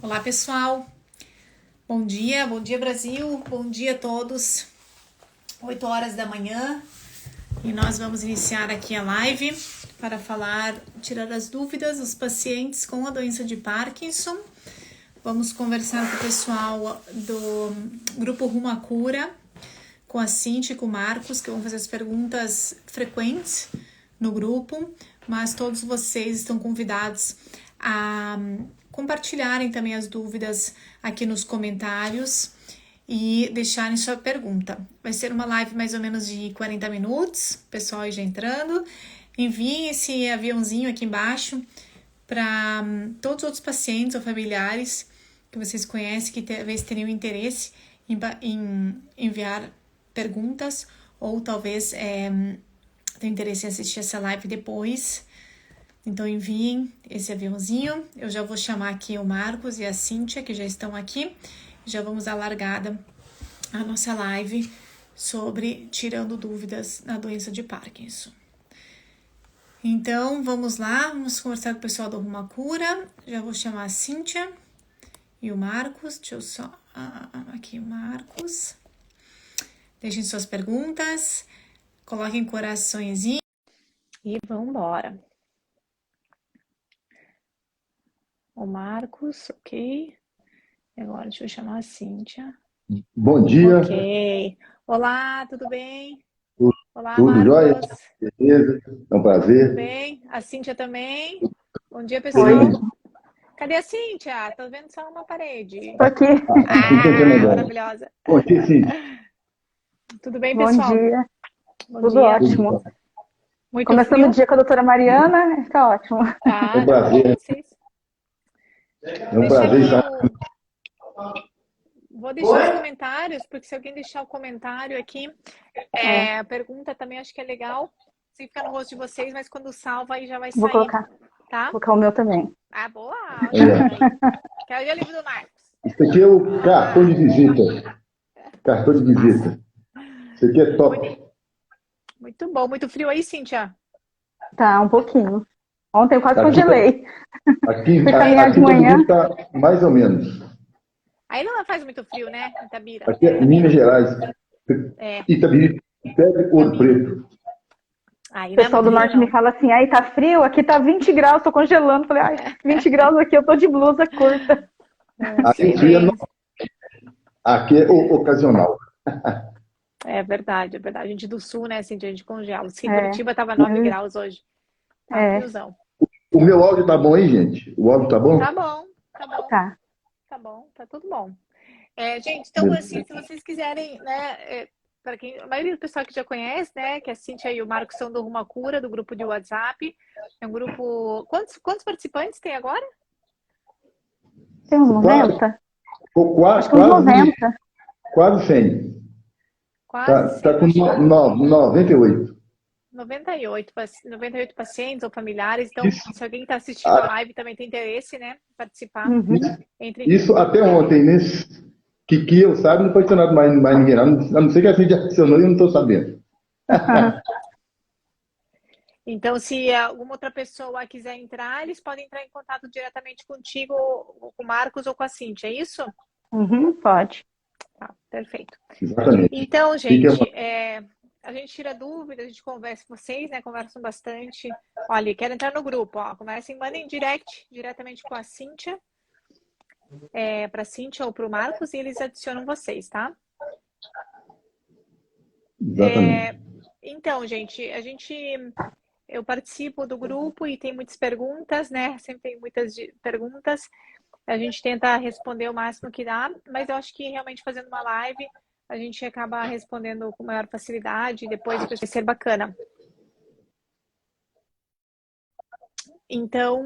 Olá, pessoal. Bom dia Brasil, bom dia a todos. 8 horas da manhã e nós vamos iniciar aqui a live para tirar as dúvidas dos pacientes com a doença de Parkinson. Vamos conversar com o pessoal do grupo Rumo à Cura, com a Cíntia e com o Marcos, que vão fazer as perguntas frequentes no grupo, mas todos vocês estão convidados a compartilharem também as dúvidas aqui nos comentários e deixarem sua pergunta. Vai ser uma live mais ou menos de 40 minutos, pessoal já entrando. Enviem esse aviãozinho aqui embaixo para todos os outros pacientes ou familiares que vocês conhecem, que talvez teriam interesse em enviar perguntas ou talvez tenham interesse em assistir essa live depois. Então enviem esse aviãozinho. Eu já vou chamar aqui o Marcos e a Cíntia, que já estão aqui. Já vamos dar largada à nossa live sobre tirando dúvidas na doença de Parkinson. Então vamos lá, vamos conversar com o pessoal do Rumo à Cura. Já vou chamar a Cíntia e o Marcos. Deixa eu só... aqui o Marcos. Deixem suas perguntas. Coloquem coraçõezinho. E vamos embora. O Marcos, ok. Agora deixa eu chamar a Cíntia. Bom dia. Ok. Olá, tudo bem? Olá, Tudo Marcos. jóia? Beleza? É um prazer. Tudo bem? A Cíntia também. Bom dia, pessoal. Oi. Cadê a Cíntia? Tô vendo só uma parede. Tô aqui. Maravilhosa. Bom dia, Cíntia. Tudo bem, pessoal? Bom dia. Bom Tudo dia. ótimo. Muito Começando frio? o dia com a doutora Mariana, fica ótimo. É um prazer. É um prazer estar. Vou deixar os comentários, porque se alguém deixar o comentário aqui, a pergunta também acho que é legal. Sem ficar no rosto de vocês, mas quando salva aí já vai sair. Vou colocar. Tá? Vou colocar o meu também. Ah, boa! É. Quero ver o livro do Marcos. Isso aqui é o cartão de visita. Cartão de visita. Isso aqui é top. Muito bom. Muito frio aí, Cíntia? Tá, um pouquinho. Ontem eu quase congelei. Aqui de manhã. Está mais ou menos. Aí não faz muito frio, né, Itabira? Aqui é Minas Gerais. Itabira, pede Ouro Preto. O pessoal do norte me fala assim, aí tá frio, aqui tá 20 graus, tô congelando. Falei, 20 graus aqui, eu tô de blusa curta. Aqui é ocasional. É verdade. A gente do sul, né, assim, a gente congela. Sim, Curitiba tava 9 graus hoje. Tá friozão. O meu áudio tá bom aí, gente? O áudio tá bom? Tá bom. Tá bom, tá tudo bom. Gente, então assim, se vocês quiserem, né, para quem, a maioria do pessoal que já conhece, né, que a Cíntia e o Marcos são do Rumo à Cura, do grupo de WhatsApp. É um grupo... Quantos participantes tem agora? Tem uns 90? Quase 90. Quase 100. Quase 100. Tá com 98. 98 pacientes ou familiares. Então, se alguém está assistindo a live também tem interesse, né, participar. Isso até ontem, né? Que eu saiba, não foi adicionado mais ninguém. A não ser que a gente adicionou e eu não estou sabendo. Então, se alguma outra pessoa quiser entrar, eles podem entrar em contato diretamente contigo, ou com o Marcos ou com a Cíntia, é isso? Pode. Tá, perfeito. Exatamente. Então, gente, a gente tira dúvidas, a gente conversa com vocês, né? Conversam bastante. Olha, quero entrar no grupo, ó. Conversem, mandem diretamente com a Cíntia. Para a Cíntia ou para o Marcos, e eles adicionam vocês, tá? Exatamente. Então, gente, eu participo do grupo e tem muitas perguntas, né? Sempre tem muitas perguntas. A gente tenta responder o máximo que dá, mas eu acho que realmente fazendo uma live a gente acaba respondendo com maior facilidade e depois vai ser bacana. Então,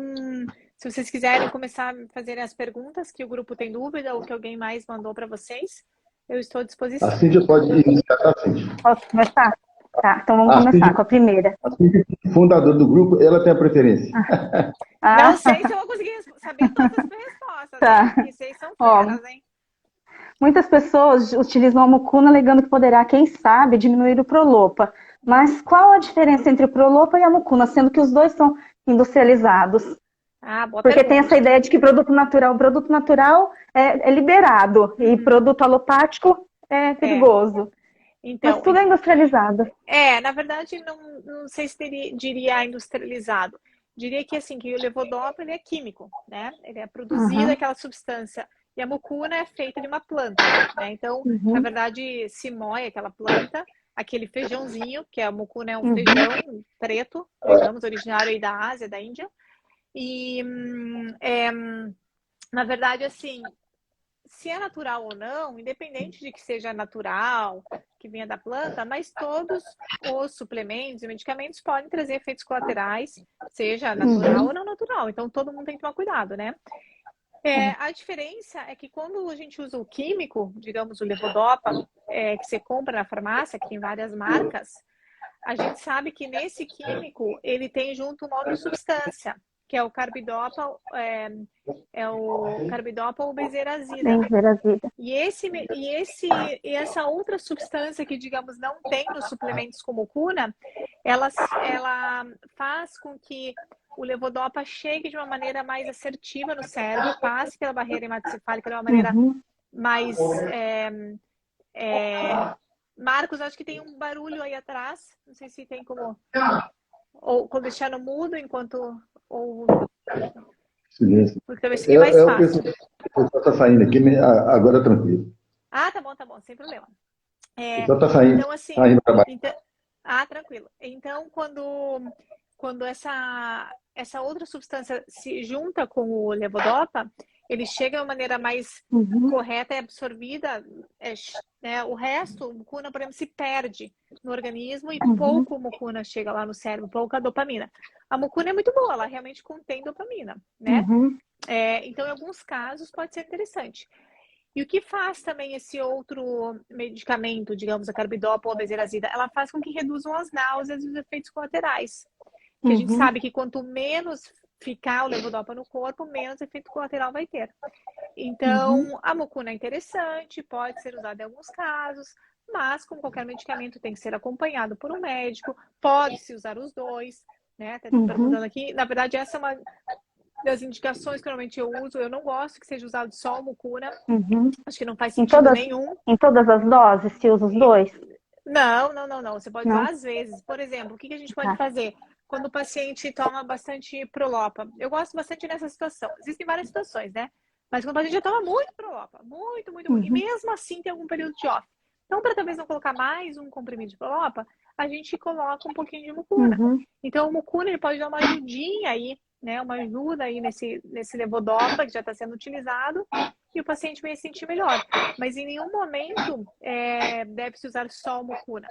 se vocês quiserem começar a fazer as perguntas que o grupo tem dúvida ou que alguém mais mandou para vocês, eu estou à disposição. A Cíntia pode iniciar, tá, Cíntia? Posso começar? Tá, então vamos começar com a primeira. A Cíntia, fundadora do grupo, ela tem a preferência. Não sei se eu vou conseguir saber todas as respostas, tá. né? Porque vocês são feras, hein? Muitas pessoas utilizam a mucuna alegando que poderá, quem sabe, diminuir o Prolopa. Mas qual a diferença entre o Prolopa e a mucuna, sendo que os dois são industrializados? boa Porque tem pergunta. essa ideia de que produto natural é liberado e produto alopático é perigoso. Então, mas tudo é industrializado. Na verdade, não sei se diria industrializado. Diria que assim, que o levodopa ele é químico, né? Ele é produzido aquela substância. E a mucuna é feita de uma planta, né? Então, na verdade, se moe aquela planta, aquele feijãozinho, que a mucuna é um feijão preto, digamos, originário aí da Ásia, da Índia. E, na verdade, assim, se é natural ou não, independente de que seja natural, que venha da planta, mas todos os suplementos e medicamentos podem trazer efeitos colaterais, seja natural ou não natural. Então, todo mundo tem que tomar cuidado, né? A diferença é que quando a gente usa o químico, digamos o levodopa, que você compra na farmácia, que tem várias marcas, a gente sabe que nesse químico ele tem junto uma outra substância, que é o carbidopa, o carbidopa ou benzerazida. E essa outra substância que, digamos, não tem nos suplementos como mucuna, ela faz com que o levodopa chegue de uma maneira mais assertiva no cérebro, passe pela barreira hematocefálica de uma maneira mais... Marcos, acho que tem um barulho aí atrás, não sei se tem como... Ou deixar no mudo enquanto... Silêncio. Porque talvez fique mais fácil. O pessoal está saindo aqui, agora tranquilo. Tá bom, sem problema. O pessoal está saindo, então, assim, saindo para baixo. Tranquilo. Então, quando essa outra substância se junta com o levodopa, ele chega de uma maneira mais correta e absorvida, né? O resto, mucuna, por exemplo, se perde no organismo e pouco mucuna chega lá no cérebro, pouca dopamina. A mucuna é muito boa, ela realmente contém dopamina, né? Então, em alguns casos, pode ser interessante. E o que faz também esse outro medicamento, digamos, a carbidopa ou a benzerazida? Ela faz com que reduzam as náuseas e os efeitos colaterais. Que a gente sabe que quanto menos ficar o levodopa no corpo, menos efeito colateral vai ter. Então, a mucuna é interessante, pode ser usada em alguns casos, mas como qualquer medicamento tem que ser acompanhado por um médico, pode-se usar os dois, né? Tá perguntando aqui. Na verdade, essa é uma das indicações que normalmente eu uso. Eu não gosto que seja usado só o mucuna. Acho que não faz sentido nenhum. Em todas as doses, se usa os dois? Não. Você pode usar às vezes. Por exemplo, o que a gente pode fazer? Quando o paciente toma bastante Prolopa. Eu gosto bastante nessa situação. Existem várias situações, né? Mas quando o paciente já toma muito Prolopa, muito, e mesmo assim tem algum período de off. Então, para talvez não colocar mais um comprimido de Prolopa, a gente coloca um pouquinho de mucuna. Então, o mucuna ele pode dar uma ajudinha aí, né? Uma ajuda aí nesse levodopa que já está sendo utilizado e o paciente vai se sentir melhor. Mas em nenhum momento deve-se usar só o mucuna.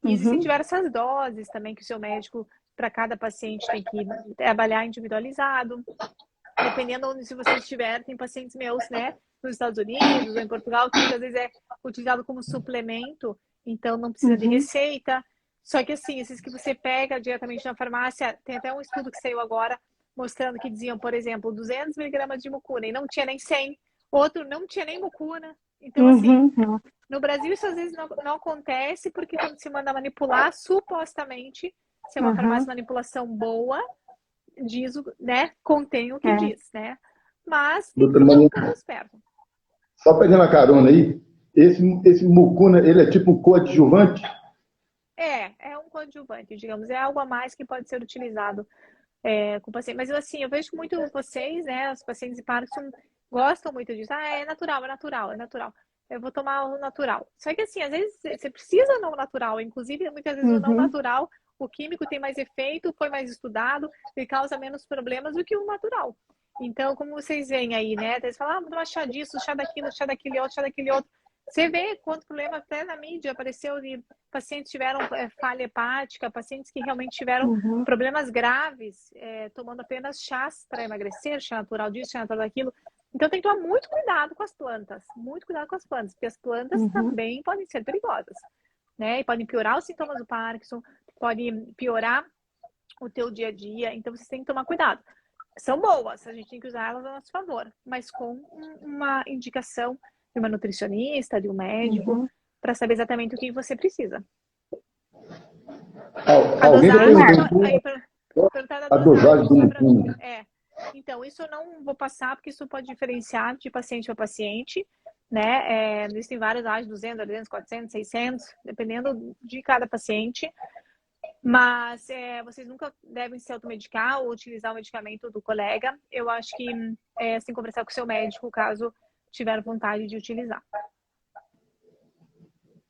E existem diversas doses também que o seu médico, para cada paciente, tem que trabalhar individualizado. Dependendo onde se você estiver, tem pacientes meus, né? Nos Estados Unidos ou em Portugal, que às vezes é utilizado como suplemento, então não precisa de receita. Só que assim, esses que você pega diretamente na farmácia, tem até um estudo que saiu agora, mostrando que diziam, por exemplo, 200 miligramas de mucuna e não tinha nem 100. Outro não tinha nem mucuna. Então, assim, no Brasil isso às vezes não acontece, porque quando se manda manipular, supostamente, se é uma farmácia de manipulação boa, diz, né, contém o que diz, né? Mas tem que ficar um pouco esperto. Só pegando a carona aí, esse mucuna, ele é tipo um coadjuvante? É um coadjuvante, digamos. É algo a mais que pode ser utilizado com o paciente. Mas assim, eu vejo muito vocês, né, os pacientes de Parkinson gostam muito disso. É natural. Eu vou tomar o natural. Só que assim, às vezes você precisa não natural. Inclusive, muitas vezes o não natural, o químico tem mais efeito, foi mais estudado e causa menos problemas do que o natural. Então, como vocês veem aí, né? Eles falam, vou tomar chá disso, chá daquilo, chá daquele outro. Você vê quanto problema até na mídia apareceu de pacientes que tiveram falha hepática, pacientes que realmente tiveram problemas graves, tomando apenas chás para emagrecer, chá natural disso, chá natural daquilo. Então tem que tomar muito cuidado com as plantas, porque as plantas também podem ser perigosas, né? E podem piorar os sintomas do Parkinson, podem piorar o teu dia a dia, então vocês têm que tomar cuidado. São boas, a gente tem que usar elas a nosso favor, mas com uma indicação de uma nutricionista, de um médico, para saber exatamente o que você precisa. Alguém já perguntou a dosagem do mucuna. Então, isso eu não vou passar, porque isso pode diferenciar de paciente para paciente, né? Existem vários áreas, 200, 300, 400, 600, dependendo de cada paciente. Mas vocês nunca devem se automedicar ou utilizar o medicamento do colega. Eu acho que você tem que conversar com o seu médico, caso tiver vontade de utilizar.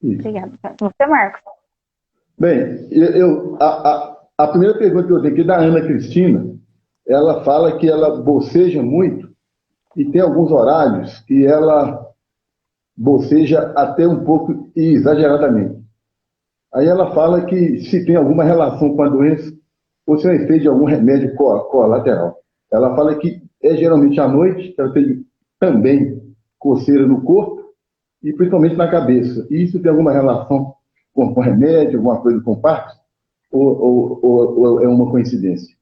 Obrigada. Você, Marcos? Bem, a primeira pergunta que eu tenho aqui é da Ana Cristina. Ela fala que ela boceja muito e tem alguns horários que ela boceja até um pouco exageradamente. Aí ela fala que se tem alguma relação com a doença ou se é um efeito de algum remédio colateral. Ela fala que geralmente à noite, ela tem também coceira no corpo e principalmente na cabeça. E isso tem alguma relação com remédio, alguma coisa com parto? Ou é uma coincidência?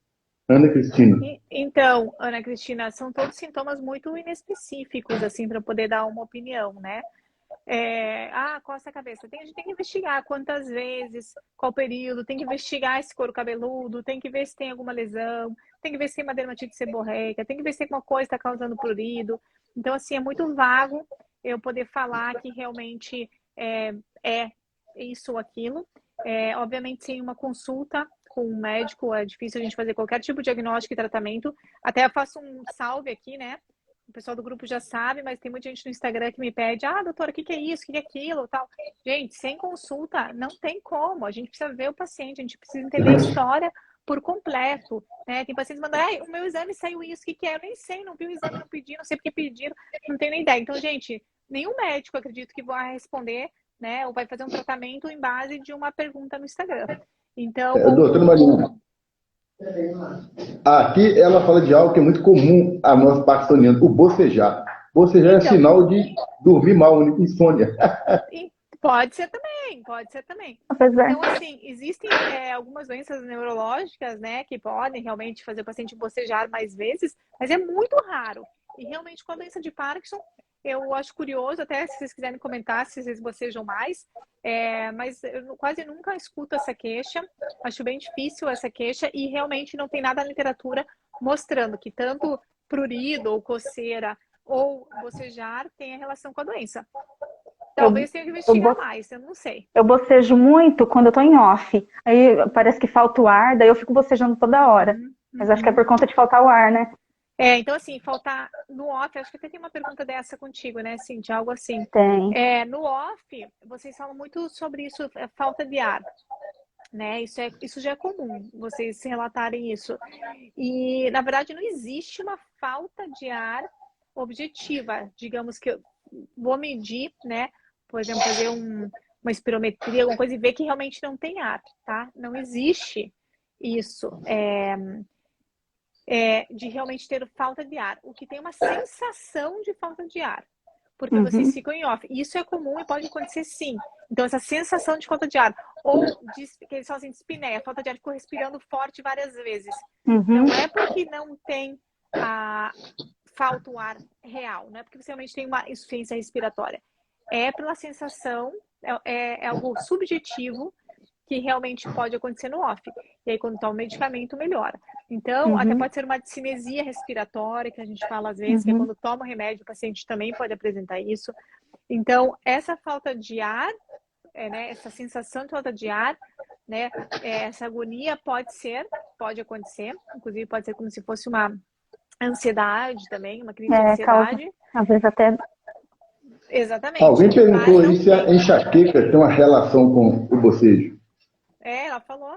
Ana Cristina. Então, Ana Cristina, são todos sintomas muito inespecíficos, assim, para poder dar uma opinião, né? Coça a cabeça. A gente tem que investigar quantas vezes, qual período, tem que investigar esse couro cabeludo, tem que ver se tem alguma lesão, tem que ver se tem uma dermatite seborreica, tem que ver se tem alguma coisa que está causando prurido. Então, assim, é muito vago eu poder falar que realmente é isso ou aquilo. Obviamente, sem uma consulta com um médico, é difícil a gente fazer qualquer tipo de diagnóstico e tratamento. Até eu faço um salve aqui, né? O pessoal do grupo já sabe, mas tem muita gente no Instagram que me pede, doutora, o que é isso, o que é aquilo, tal. Gente, sem consulta, não tem como. A gente precisa ver o paciente, a gente precisa entender a história por completo, né? Tem pacientes que mandam, o meu exame saiu isso, o que é? Eu nem sei, não vi o exame, não pedi, não sei porque pediram, não tenho nem ideia. Então, gente, nenhum médico, acredito, que vai responder, né? Ou vai fazer um tratamento em base de uma pergunta no Instagram. Então, doutora Marina, aqui ela fala de algo que é muito comum a nós paquistaneses, o bocejar. Bocejar é sinal de dormir mal, insônia. Pode ser também, pode ser também. Então, assim, existem algumas doenças neurológicas, né, que podem realmente fazer o paciente bocejar mais vezes, mas é muito raro. E realmente com a doença de Parkinson, eu acho curioso, até se vocês quiserem comentar se vocês bocejam mais, mas eu quase nunca escuto essa queixa, acho bem difícil essa queixa e realmente não tem nada na literatura mostrando que tanto prurido ou coceira ou bocejar tenha relação com a doença. Talvez tenha que investigar mais, eu não sei. Eu bocejo muito quando eu tô em off. Aí parece que falta o ar, daí eu fico bocejando toda hora. Mas acho que é por conta de faltar o ar, né? Então assim, faltar no off, acho que até tem uma pergunta dessa contigo, né, Cintia? Algo assim. Tem. No off, vocês falam muito sobre isso, falta de ar. Né? Isso já é comum, vocês relatarem isso. E, na verdade, não existe uma falta de ar objetiva. Digamos que eu vou medir, né? Por exemplo, fazer uma espirometria, alguma coisa, e ver que realmente não tem ar, tá? Não existe isso de realmente ter falta de ar. O que tem uma sensação de falta de ar. Porque vocês ficam em off. Isso é comum e pode acontecer sim. Então, essa sensação de falta de ar. Ou que eles falam assim, dispneia, falta de ar, ficou respirando forte várias vezes. Não é porque não tem falta o ar real. Não é porque você realmente tem uma insuficiência respiratória. É pela sensação, é algo subjetivo que realmente pode acontecer no off. E aí, quando toma o medicamento, melhora. Então, até pode ser uma discinesia respiratória, que a gente fala às vezes, que é quando toma o remédio, o paciente também pode apresentar isso. Então, essa falta de ar, né, essa sensação de falta de ar, né, essa agonia pode acontecer, inclusive pode ser como se fosse uma ansiedade também, uma crise de ansiedade. Causa, às vezes até... Exatamente. Alguém perguntou aí se a enxaqueca tem uma relação com o bocejo. Ela falou.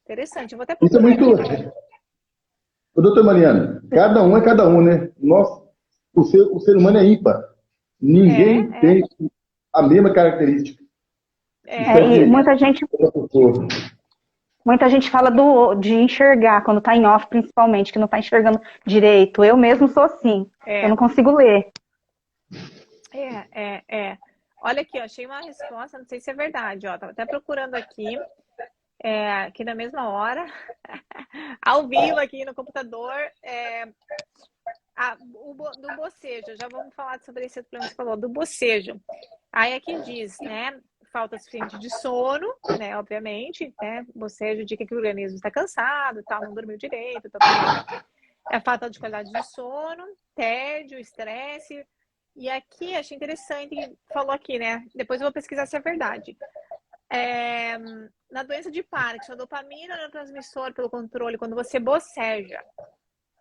Interessante. Eu vou até isso é muito... Doutora Mariana, cada um é cada um, né? O ser humano é ímpar. Ninguém tem a mesma característica. E muita gente fala de enxergar, quando tá em off principalmente, que não tá enxergando direito. Eu mesmo sou assim. Eu não consigo ler. Olha aqui, ó, achei uma resposta, não sei se é verdade, ó. Tava até procurando aqui. Aqui na mesma hora, ao vivo aqui no computador, do bocejo. Já vamos falar sobre esse problema que você falou, do bocejo. Aí aqui diz, né, falta suficiente de sono, né? Obviamente, né? Você indica que o organismo está cansado, tal, não dormiu direito, tal. É a falta de qualidade de sono, tédio, estresse. E aqui, achei interessante, falou aqui, né? Depois eu vou pesquisar se é verdade. Na doença de Parkinson, a dopamina é o neurotransmissor pelo controle, quando você boceja.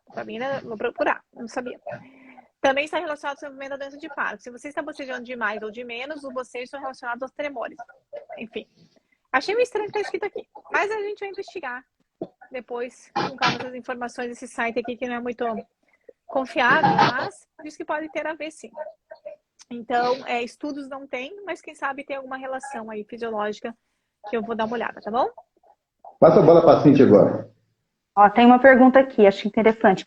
Dopamina, vou procurar, não sabia. Também está relacionado ao desenvolvimento da doença de Parkinson. Se você está bocejando de mais ou de menos, os bocejos estão relacionados aos tremores. Enfim, achei meio estranho que está escrito aqui. Mas a gente vai investigar depois, com calma, essas informações desse site aqui, que não é muito confiável, mas diz que pode ter a ver, sim. Então, estudos não tem, mas quem sabe tem alguma relação aí fisiológica que eu vou dar uma olhada, tá bom? Passa a bola para a Cintia agora. Ó, tem uma pergunta aqui, acho interessante.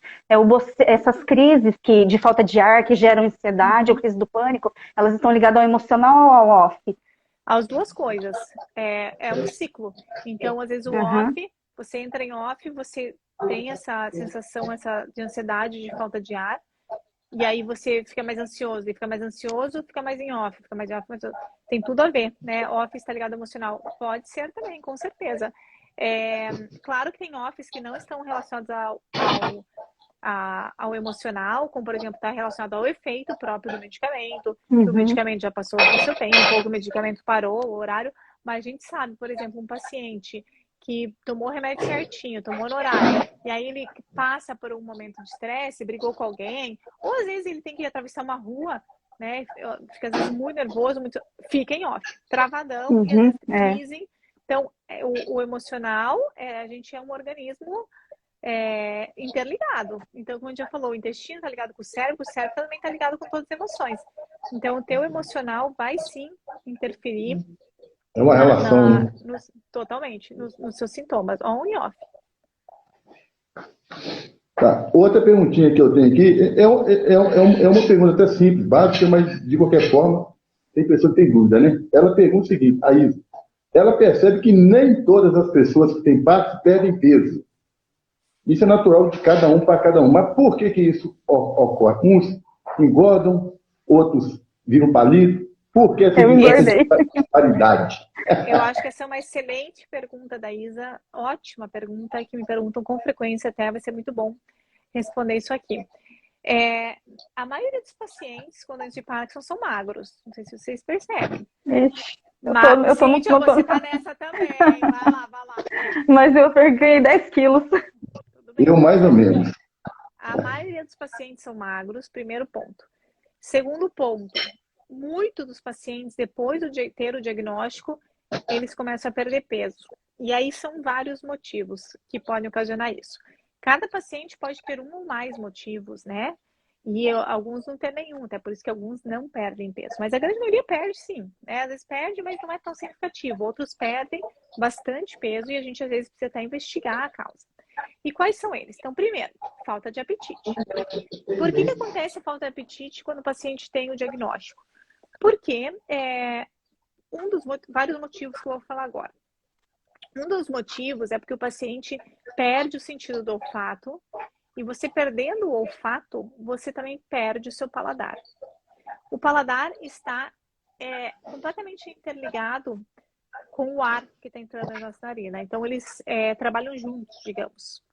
Essas crises de falta de ar que geram ansiedade ou crise do pânico, elas estão ligadas ao emocional ou ao off? As duas coisas. É um ciclo. Então, às vezes, o off, você entra em off, você tem essa sensação de ansiedade, de falta de ar, e aí você fica mais ansioso, e fica mais ansioso, fica mais em off, fica mais em off, tem tudo a ver, né? Off está ligado ao emocional. Pode ser também, com certeza. Claro que tem offs que não estão relacionados ao emocional, como, por exemplo, está relacionado ao efeito próprio do medicamento, que o medicamento já passou do seu tempo, ou que o medicamento parou, o horário, mas a gente sabe, por exemplo, um paciente que tomou o remédio certinho, tomou no horário, e aí ele passa por um momento de estresse, brigou com alguém, ou às vezes ele tem que atravessar uma rua, né, fica às vezes muito nervoso, fica em off, travadão, e às vezes crise. Então, o emocional, a gente é um organismo interligado. Então, como a gente já falou, o intestino está ligado com o cérebro também está ligado com todas as emoções. Então, o teu emocional vai sim interferir. É uma relação. Totalmente, nos seus sintomas, on e off. Tá. Outra perguntinha que eu tenho aqui é uma pergunta até simples, básica, mas de qualquer forma, tem pessoa que tem dúvida, né? Ela pergunta o seguinte, a Isa, ela percebe que nem todas as pessoas que têm Parkinson perdem peso. Isso é natural de cada um para cada um. Mas por que isso ocorre? Uns engordam, outros viram palito. Por que essa disparidade? Eu acho que essa é uma excelente pergunta da Isa. Ótima pergunta, que me perguntam com frequência até. Vai ser muito bom responder isso aqui. A maioria dos pacientes com doença de Parkinson são magros. Não sei se vocês percebem. Eu tô Cíntia, você tá nessa também. Vai lá. Mas eu perdi 10 quilos. Eu mais ou menos. A maioria dos pacientes são magros, primeiro ponto. Segundo ponto, muitos dos pacientes, depois de ter o diagnóstico, eles começam a perder peso. E aí são vários motivos que podem ocasionar isso. Cada paciente pode ter um ou mais motivos, né? E alguns não tem nenhum, até por isso que alguns não perdem peso. Mas a grande maioria perde sim, né? Às vezes perde, mas não é tão significativo. Outros perdem bastante peso e a gente às vezes precisa até investigar a causa. E quais são eles? Então, primeiro, falta de apetite. Por que acontece a falta de apetite quando o paciente tem o diagnóstico? Porque um dos vários motivos que eu vou falar agora. Um dos motivos é porque o paciente perde o sentido do olfato, e você perdendo o olfato, você também perde o seu paladar. O paladar está completamente interligado com o ar que está entrando na nossa narina. Então, eles trabalham juntos, digamos.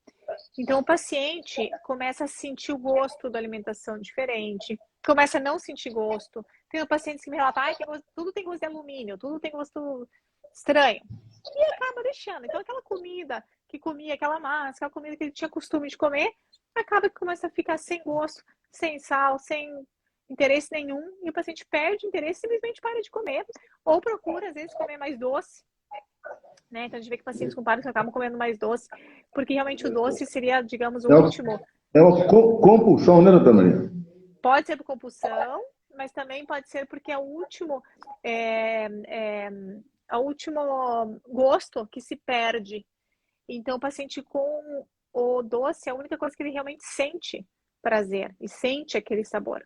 Então, o paciente começa a sentir o gosto da alimentação diferente, começa a não sentir gosto. Tem pacientes que me relatam, tudo tem gosto de alumínio, tudo tem gosto estranho. E acaba deixando. Então, aquela comida que comia, aquela massa, aquela comida que ele tinha costume de comer, acaba que começa a ficar sem gosto, sem sal, sem interesse nenhum, e o paciente perde interesse e simplesmente para de comer, ou procura, às vezes, comer mais doce, né? Então, a gente vê que pacientes com Parkinson acabam comendo mais doce, porque realmente o doce seria, digamos, o último. É uma compulsão, né, doutora Maria? Pode ser por compulsão, mas também pode ser porque é o último gosto que se perde. Então, o paciente com o doce é a única coisa que ele realmente sente prazer e sente aquele sabor.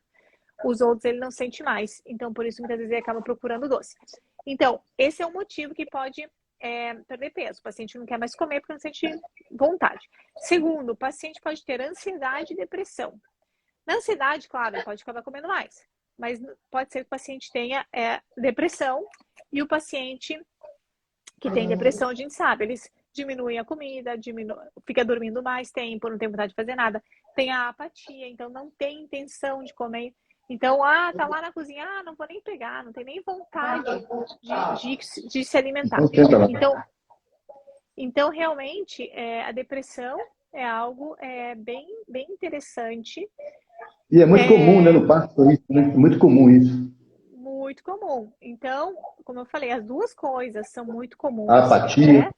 Os outros ele não sente mais. Então, por isso, muitas vezes ele acaba procurando doce. Então, esse é um motivo que pode perder peso. O paciente não quer mais comer porque não sente vontade. Segundo, o paciente pode ter ansiedade e depressão. Na ansiedade, claro, ele pode acabar comendo mais. Mas pode ser que o paciente tenha depressão E o paciente que tem depressão, a gente sabe, eles diminuem a comida, fica dormindo mais tempo, não tem vontade de fazer nada, tem a apatia, então não tem intenção de comer. Então, tá lá na cozinha, não vou nem pegar, não tem nem vontade de se alimentar. Então realmente, a depressão é algo bem, bem interessante. E é muito comum, né? No parto, isso, né? É muito comum isso. Muito comum. Então, como eu falei, as duas coisas são muito comuns. A apatia.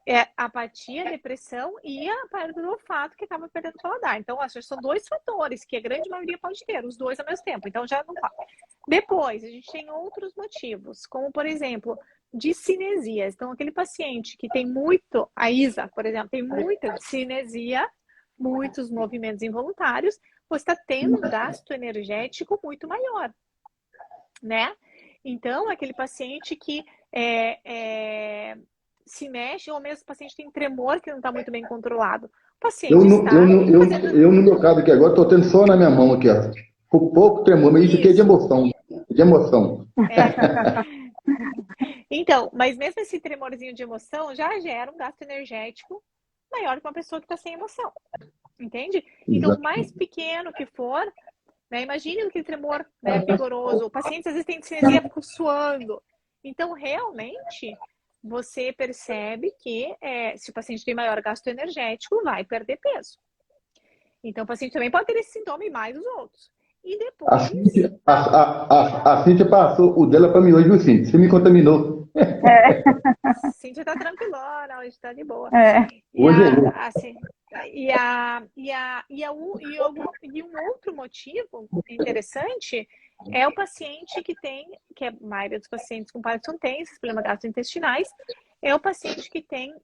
Né? Apatia, depressão e a perda do olfato, que acaba perdendo o paladar. Então, acho que são dois fatores que a grande maioria pode ter, os dois ao mesmo tempo. Então, já não fala. Depois, a gente tem outros motivos, como, por exemplo, discinesias. Então, aquele paciente que tem muito, a Isa, por exemplo, tem muita discinesia, muitos movimentos involuntários, você está tendo um gasto energético muito maior, né? Então, aquele paciente que se mexe, ou mesmo o paciente tem tremor que não está muito bem controlado. O paciente eu, no meu caso aqui agora, estou tendo só na minha mão aqui, ó. Com pouco tremor, mas isso aqui é de emoção. De emoção. Então, mas mesmo esse tremorzinho de emoção já gera um gasto energético maior que uma pessoa que está sem emoção. Entende? Então, o mais pequeno que for, né, imagine aquele tremor, né, vigoroso. O paciente às vezes tem discinesia, fica suando. Então, realmente, você percebe que se o paciente tem maior gasto energético, vai perder peso. Então, o paciente também pode ter esse sintoma e mais os outros. E depois... A Cíntia passou o dela para mim hoje, viu, Cíntia? Você me contaminou. Cíntia tá tranquilona, hoje tá de boa. E um outro motivo interessante é o paciente que a maioria dos pacientes com Parkinson tem esses problemas gastrointestinais, é o paciente que tem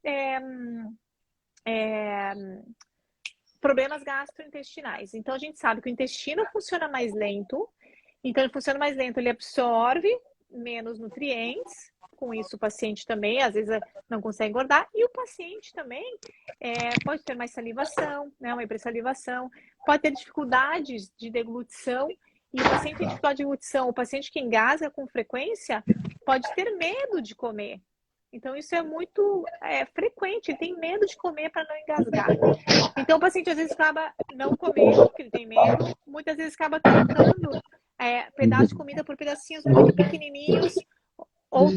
problemas gastrointestinais. Então, a gente sabe que o intestino funciona mais lento. Então, ele funciona mais lento, ele absorve menos nutrientes. Com isso, o paciente também, às vezes, não consegue engordar. E o paciente também pode ter mais salivação, né, uma hipersalivação. Pode ter dificuldades de deglutição. E o paciente tem dificuldade de deglutição, o paciente que engasga com frequência, pode ter medo de comer. Então, isso é muito frequente, ele tem medo de comer para não engasgar. Então, o paciente às vezes acaba não comendo, porque ele tem medo, muitas vezes acaba trocando pedaços de comida por pedacinhos muito pequenininhos. Ou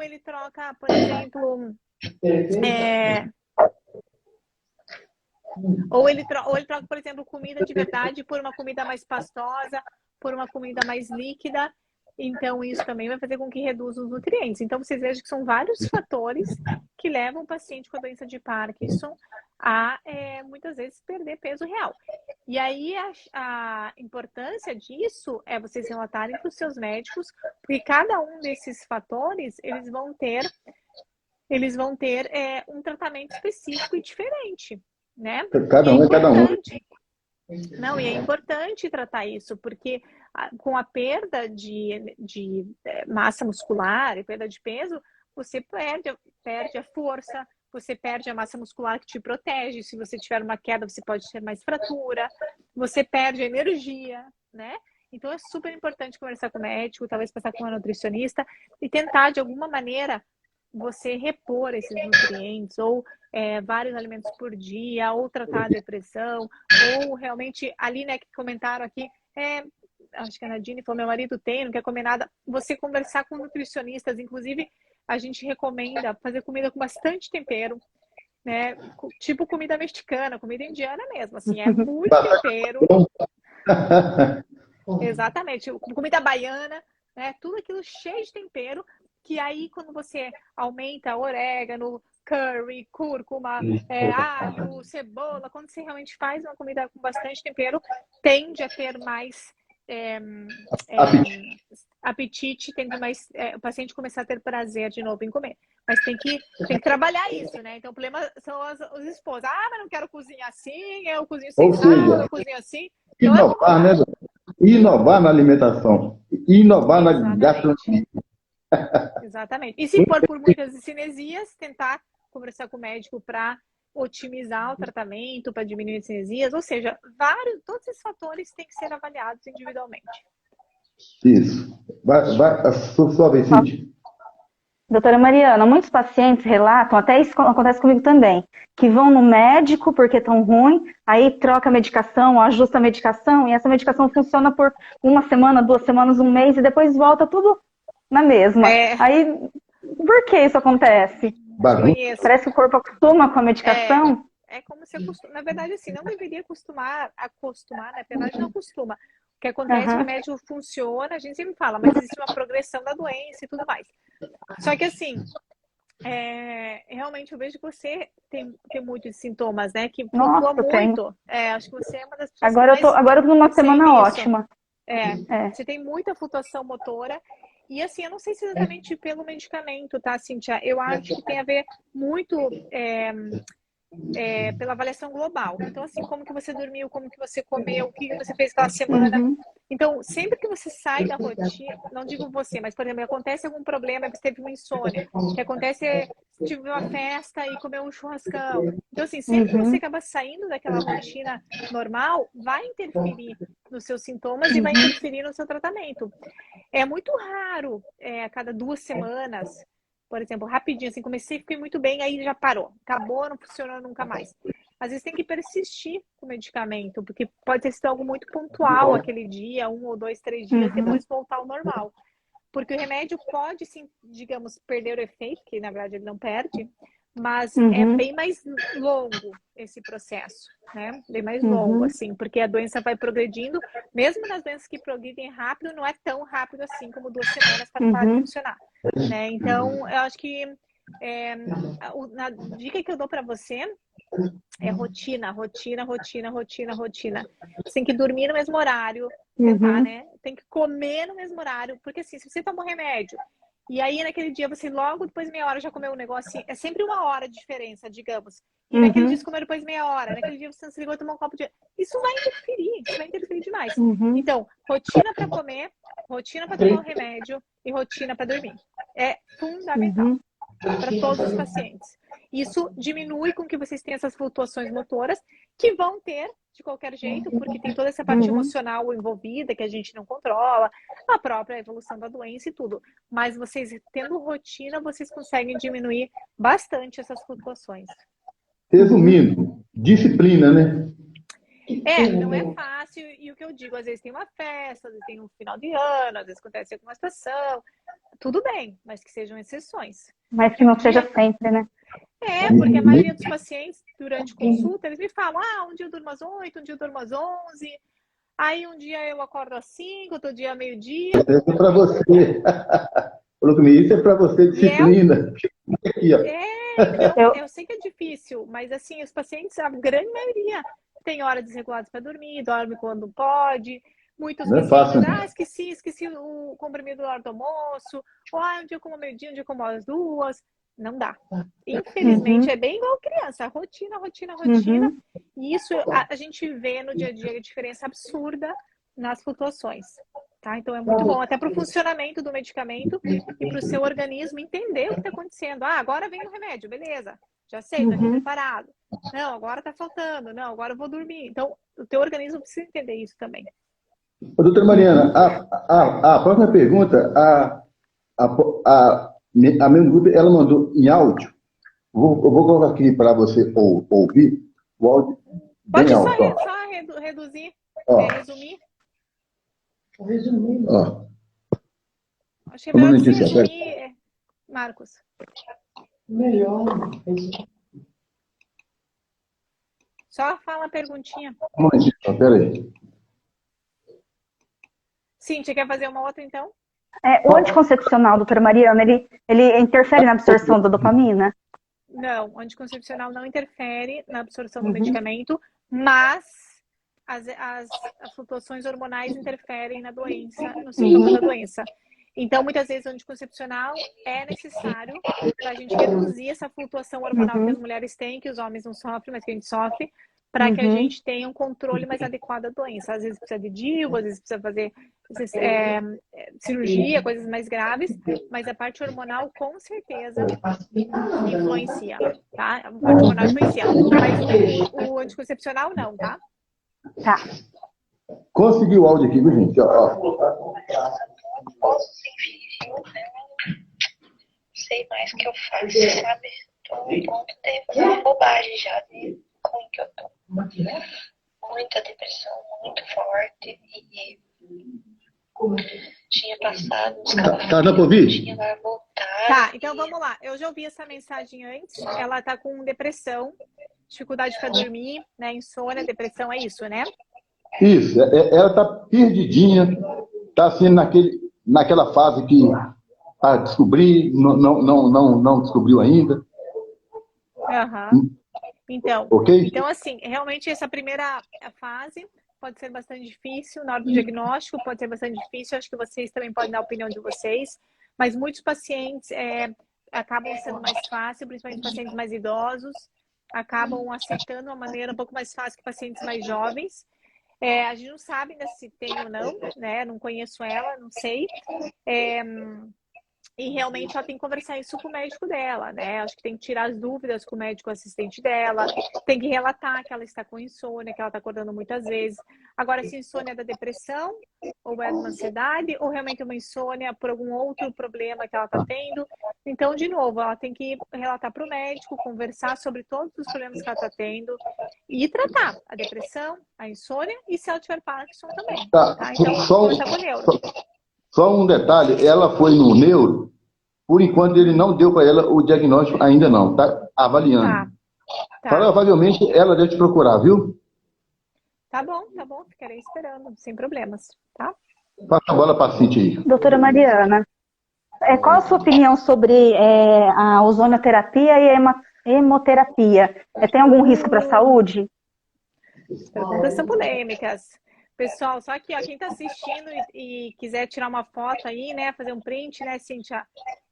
ele troca, por exemplo... Ou ele troca, por exemplo, comida de verdade por uma comida mais pastosa, por uma comida mais líquida. Então, isso também vai fazer com que reduza os nutrientes. Então, vocês vejam que são vários fatores que levam o paciente com a doença de Parkinson a, muitas vezes, perder peso real. E aí, a importância disso é vocês relatarem para os seus médicos, porque cada um desses fatores, eles vão ter um tratamento específico e diferente, né? Cada um. Não, e é importante tratar isso, porque com a perda de massa muscular e perda de peso, você perde a força, você perde a massa muscular que te protege. Se você tiver uma queda, você pode ter mais fratura, você perde a energia, né? Então, é super importante conversar com o médico, talvez passar com uma nutricionista e tentar, de alguma maneira, você repor esses nutrientes, ou vários alimentos por dia, ou tratar a depressão, ou realmente, ali, né, que comentaram aqui, acho que a Nadine falou, meu marido tem, não quer comer nada, você conversar com nutricionistas, inclusive, a gente recomenda fazer comida com bastante tempero, né, tipo comida mexicana, comida indiana mesmo, assim, é muito tempero. Exatamente, comida baiana, né, tudo aquilo cheio de tempero, que aí quando você aumenta orégano, curry, cúrcuma, alho, cebola, quando você realmente faz uma comida com bastante tempero, tende a ter mais apetite, tende mais o paciente começar a ter prazer de novo em comer. Mas tem que trabalhar isso, né? Então o problema são os esposos. Mas não quero cozinhar assim, eu cozinho sem sal, eu cozinho assim. Então, inovar, né? Inovar na alimentação, inovar na gastronomia. Exatamente. E se for por muitas cinesias, tentar conversar com o médico para otimizar o tratamento para diminuir as cinesias, ou seja, todos esses fatores têm que ser avaliados individualmente. Isso. Vai, sua vez, Cíntia. Doutora Mariana, muitos pacientes relatam, até isso acontece comigo também, que vão no médico porque estão ruim, aí troca a medicação, ajusta a medicação, e essa medicação funciona por 1 semana, 2 semanas, 1 mês, e depois volta tudo na mesma. Aí, por que isso acontece? Parece que o corpo acostuma com a medicação. É como se acostuma. Na verdade, assim, não deveria acostumar, né? Na verdade, não acostuma. O que acontece, o remédio funciona, a gente sempre fala, mas existe uma progressão da doença e tudo mais. Só que assim, realmente eu vejo que você tem muitos sintomas, né? Que flutua muito. Acho que você é uma das pessoas agora eu tô numa semana ótima. Você tem muita flutuação motora. E assim, eu não sei se exatamente pelo medicamento, tá, Cíntia? Eu acho que tem a ver muito pela avaliação global. Então, assim, como que você dormiu, como que você comeu, o que você fez aquela semana. Então, sempre que você sai da rotina, não digo você, mas, por exemplo, acontece algum problema, você teve uma insônia, que acontece, tive uma festa e comeu um churrascão. Então, assim, sempre que você acaba saindo daquela rotina normal, vai interferir nos seus sintomas e vai interferir no seu tratamento. É muito raro, a cada 2 semanas, por exemplo, rapidinho, assim, comecei, fiquei muito bem, aí já parou. Acabou, não funcionou nunca mais. Às vezes tem que persistir com o medicamento, porque pode ter sido algo muito pontual aquele dia, 1 ou 2, 3 dias, depois voltar ao normal. Porque o remédio pode, sim, digamos, perder o efeito, que na verdade ele não perde, mas é bem mais longo esse processo, né? Bem mais longo, assim, porque a doença vai progredindo, mesmo nas doenças que progridem rápido, não é tão rápido assim como 2 semanas para parar de funcionar, né? Então, eu acho que a dica que eu dou para você é rotina. Você tem que dormir no mesmo horário, tentar, né? Tem que comer no mesmo horário, porque assim, se você toma um remédio e aí naquele dia você logo depois de meia hora já comeu um negócio, é sempre 1 hora de diferença, digamos. E naquele dia você comeu depois de meia hora, naquele dia você se ligou e tomou um copo de... Isso vai interferir demais. Então, rotina para comer, rotina para tomar um remédio e rotina para dormir. É fundamental para todos os pacientes. Isso diminui com que vocês tenham essas flutuações motoras, que vão ter de qualquer jeito, porque tem toda essa parte emocional envolvida, que a gente não controla, a própria evolução da doença e tudo. Mas vocês, tendo rotina, vocês conseguem diminuir bastante essas flutuações. Resumindo, disciplina, né? Não é fácil, e o que eu digo, às vezes tem uma festa, às vezes tem um final de ano, às vezes acontece alguma situação, tudo bem, mas que sejam exceções. Mas que não seja sempre, né? Porque a maioria dos pacientes, durante consulta, eles me falam, um dia eu durmo às 8, um dia eu durmo às 11, aí um dia eu acordo às 5, outro dia meio-dia. Isso é para você. Falou comigo, isso é para você, disciplina. Então, eu sei que é difícil, mas assim, os pacientes, a grande maioria, tem horas desreguladas para dormir, dorme quando pode. Muitos pacientes, esqueci o comprimido na hora do almoço, ou um dia eu como meio-dia, um dia eu como às 2. Não dá. Infelizmente, é bem igual criança. Rotina. E isso a gente vê no dia a dia a diferença absurda nas flutuações. Tá? Então é muito bom, até para o funcionamento do medicamento e para o seu organismo entender o que está acontecendo. Agora vem o remédio, beleza. Já sei, estou aqui preparado. Não, agora está faltando. Não, agora eu vou dormir. Então, o teu organismo precisa entender isso também. Doutora Mariana, a próxima pergunta, a mesma grupo, ela mandou em áudio. Eu vou colocar aqui para você ouvir o áudio. Pode só reduzir, resumir. Acho que é melhor você resumir, Marcos. Melhor. Só fala a perguntinha. Um momentinho, peraí. Cíntia, quer fazer uma outra então? O anticoncepcional, doutora Mariana, ele interfere na absorção da dopamina? Não, o anticoncepcional não interfere na absorção do medicamento, mas as flutuações hormonais interferem na doença, no sintoma da doença. Então, muitas vezes, o anticoncepcional é necessário para a gente reduzir essa flutuação hormonal que as mulheres têm, que os homens não sofrem, mas que a gente sofre, para que a gente tenha um controle mais adequado da doença. Às vezes precisa de DIU, às vezes precisa fazer cirurgia, coisas mais graves, mas a parte hormonal com certeza influencia, tá? A parte hormonal influencia, mas o anticoncepcional não, tá? Tá. Consegui o áudio aqui, viu, gente? Ó. Posso sim, não sei mais o que eu faço, sabe? Tô um ponto de uma bobagem já de como que eu tô. Muita depressão, muito forte e tinha passado uns Tá na Covid? tinha vai voltar. Tá, então vamos lá. Eu já ouvi essa mensagem antes. Ela tá com depressão, dificuldade para dormir, né? Insônia, depressão, é isso, né? Isso, ela tá perdidinha, tá assim naquela fase que descobrir, não descobriu ainda. Aham. Então, Ok? então, assim, realmente essa primeira fase pode ser bastante difícil, na hora do diagnóstico pode ser bastante difícil, acho que vocês também podem dar a opinião de vocês, mas muitos pacientes acabam sendo mais fácil, principalmente pacientes mais idosos, acabam aceitando uma maneira um pouco mais fácil que pacientes mais jovens. A gente não sabe ainda se tem ou não, né? Não conheço ela, não sei. E realmente ela tem que conversar isso com o médico dela, né? Acho que tem que tirar as dúvidas com o médico assistente dela, tem que relatar que ela está com insônia, que ela está acordando muitas vezes. Agora, se insônia é da depressão, ou é de uma ansiedade, ou realmente é uma insônia por algum outro problema que ela está tendo. Então, de novo, ela tem que relatar para o médico, conversar sobre todos os problemas que ela está tendo e tratar a depressão, a insônia e se ela tiver Parkinson também. Tá. Tá? Então, conversar com o neuro. Só um detalhe, ela foi no neuro, por enquanto ele não deu para ela o diagnóstico ainda não, tá avaliando. Tá. Provavelmente ela deve te procurar, viu? Tá bom, ficarei esperando, sem problemas, tá? Passa a bola para a Cintia aí. Doutora Mariana, qual a sua opinião sobre a ozonioterapia e a hemoterapia? Tem algum risco para a saúde? As perguntas são polêmicas. Pessoal, só que quem está assistindo e quiser tirar uma foto aí, né, fazer um print, né, Cíntia,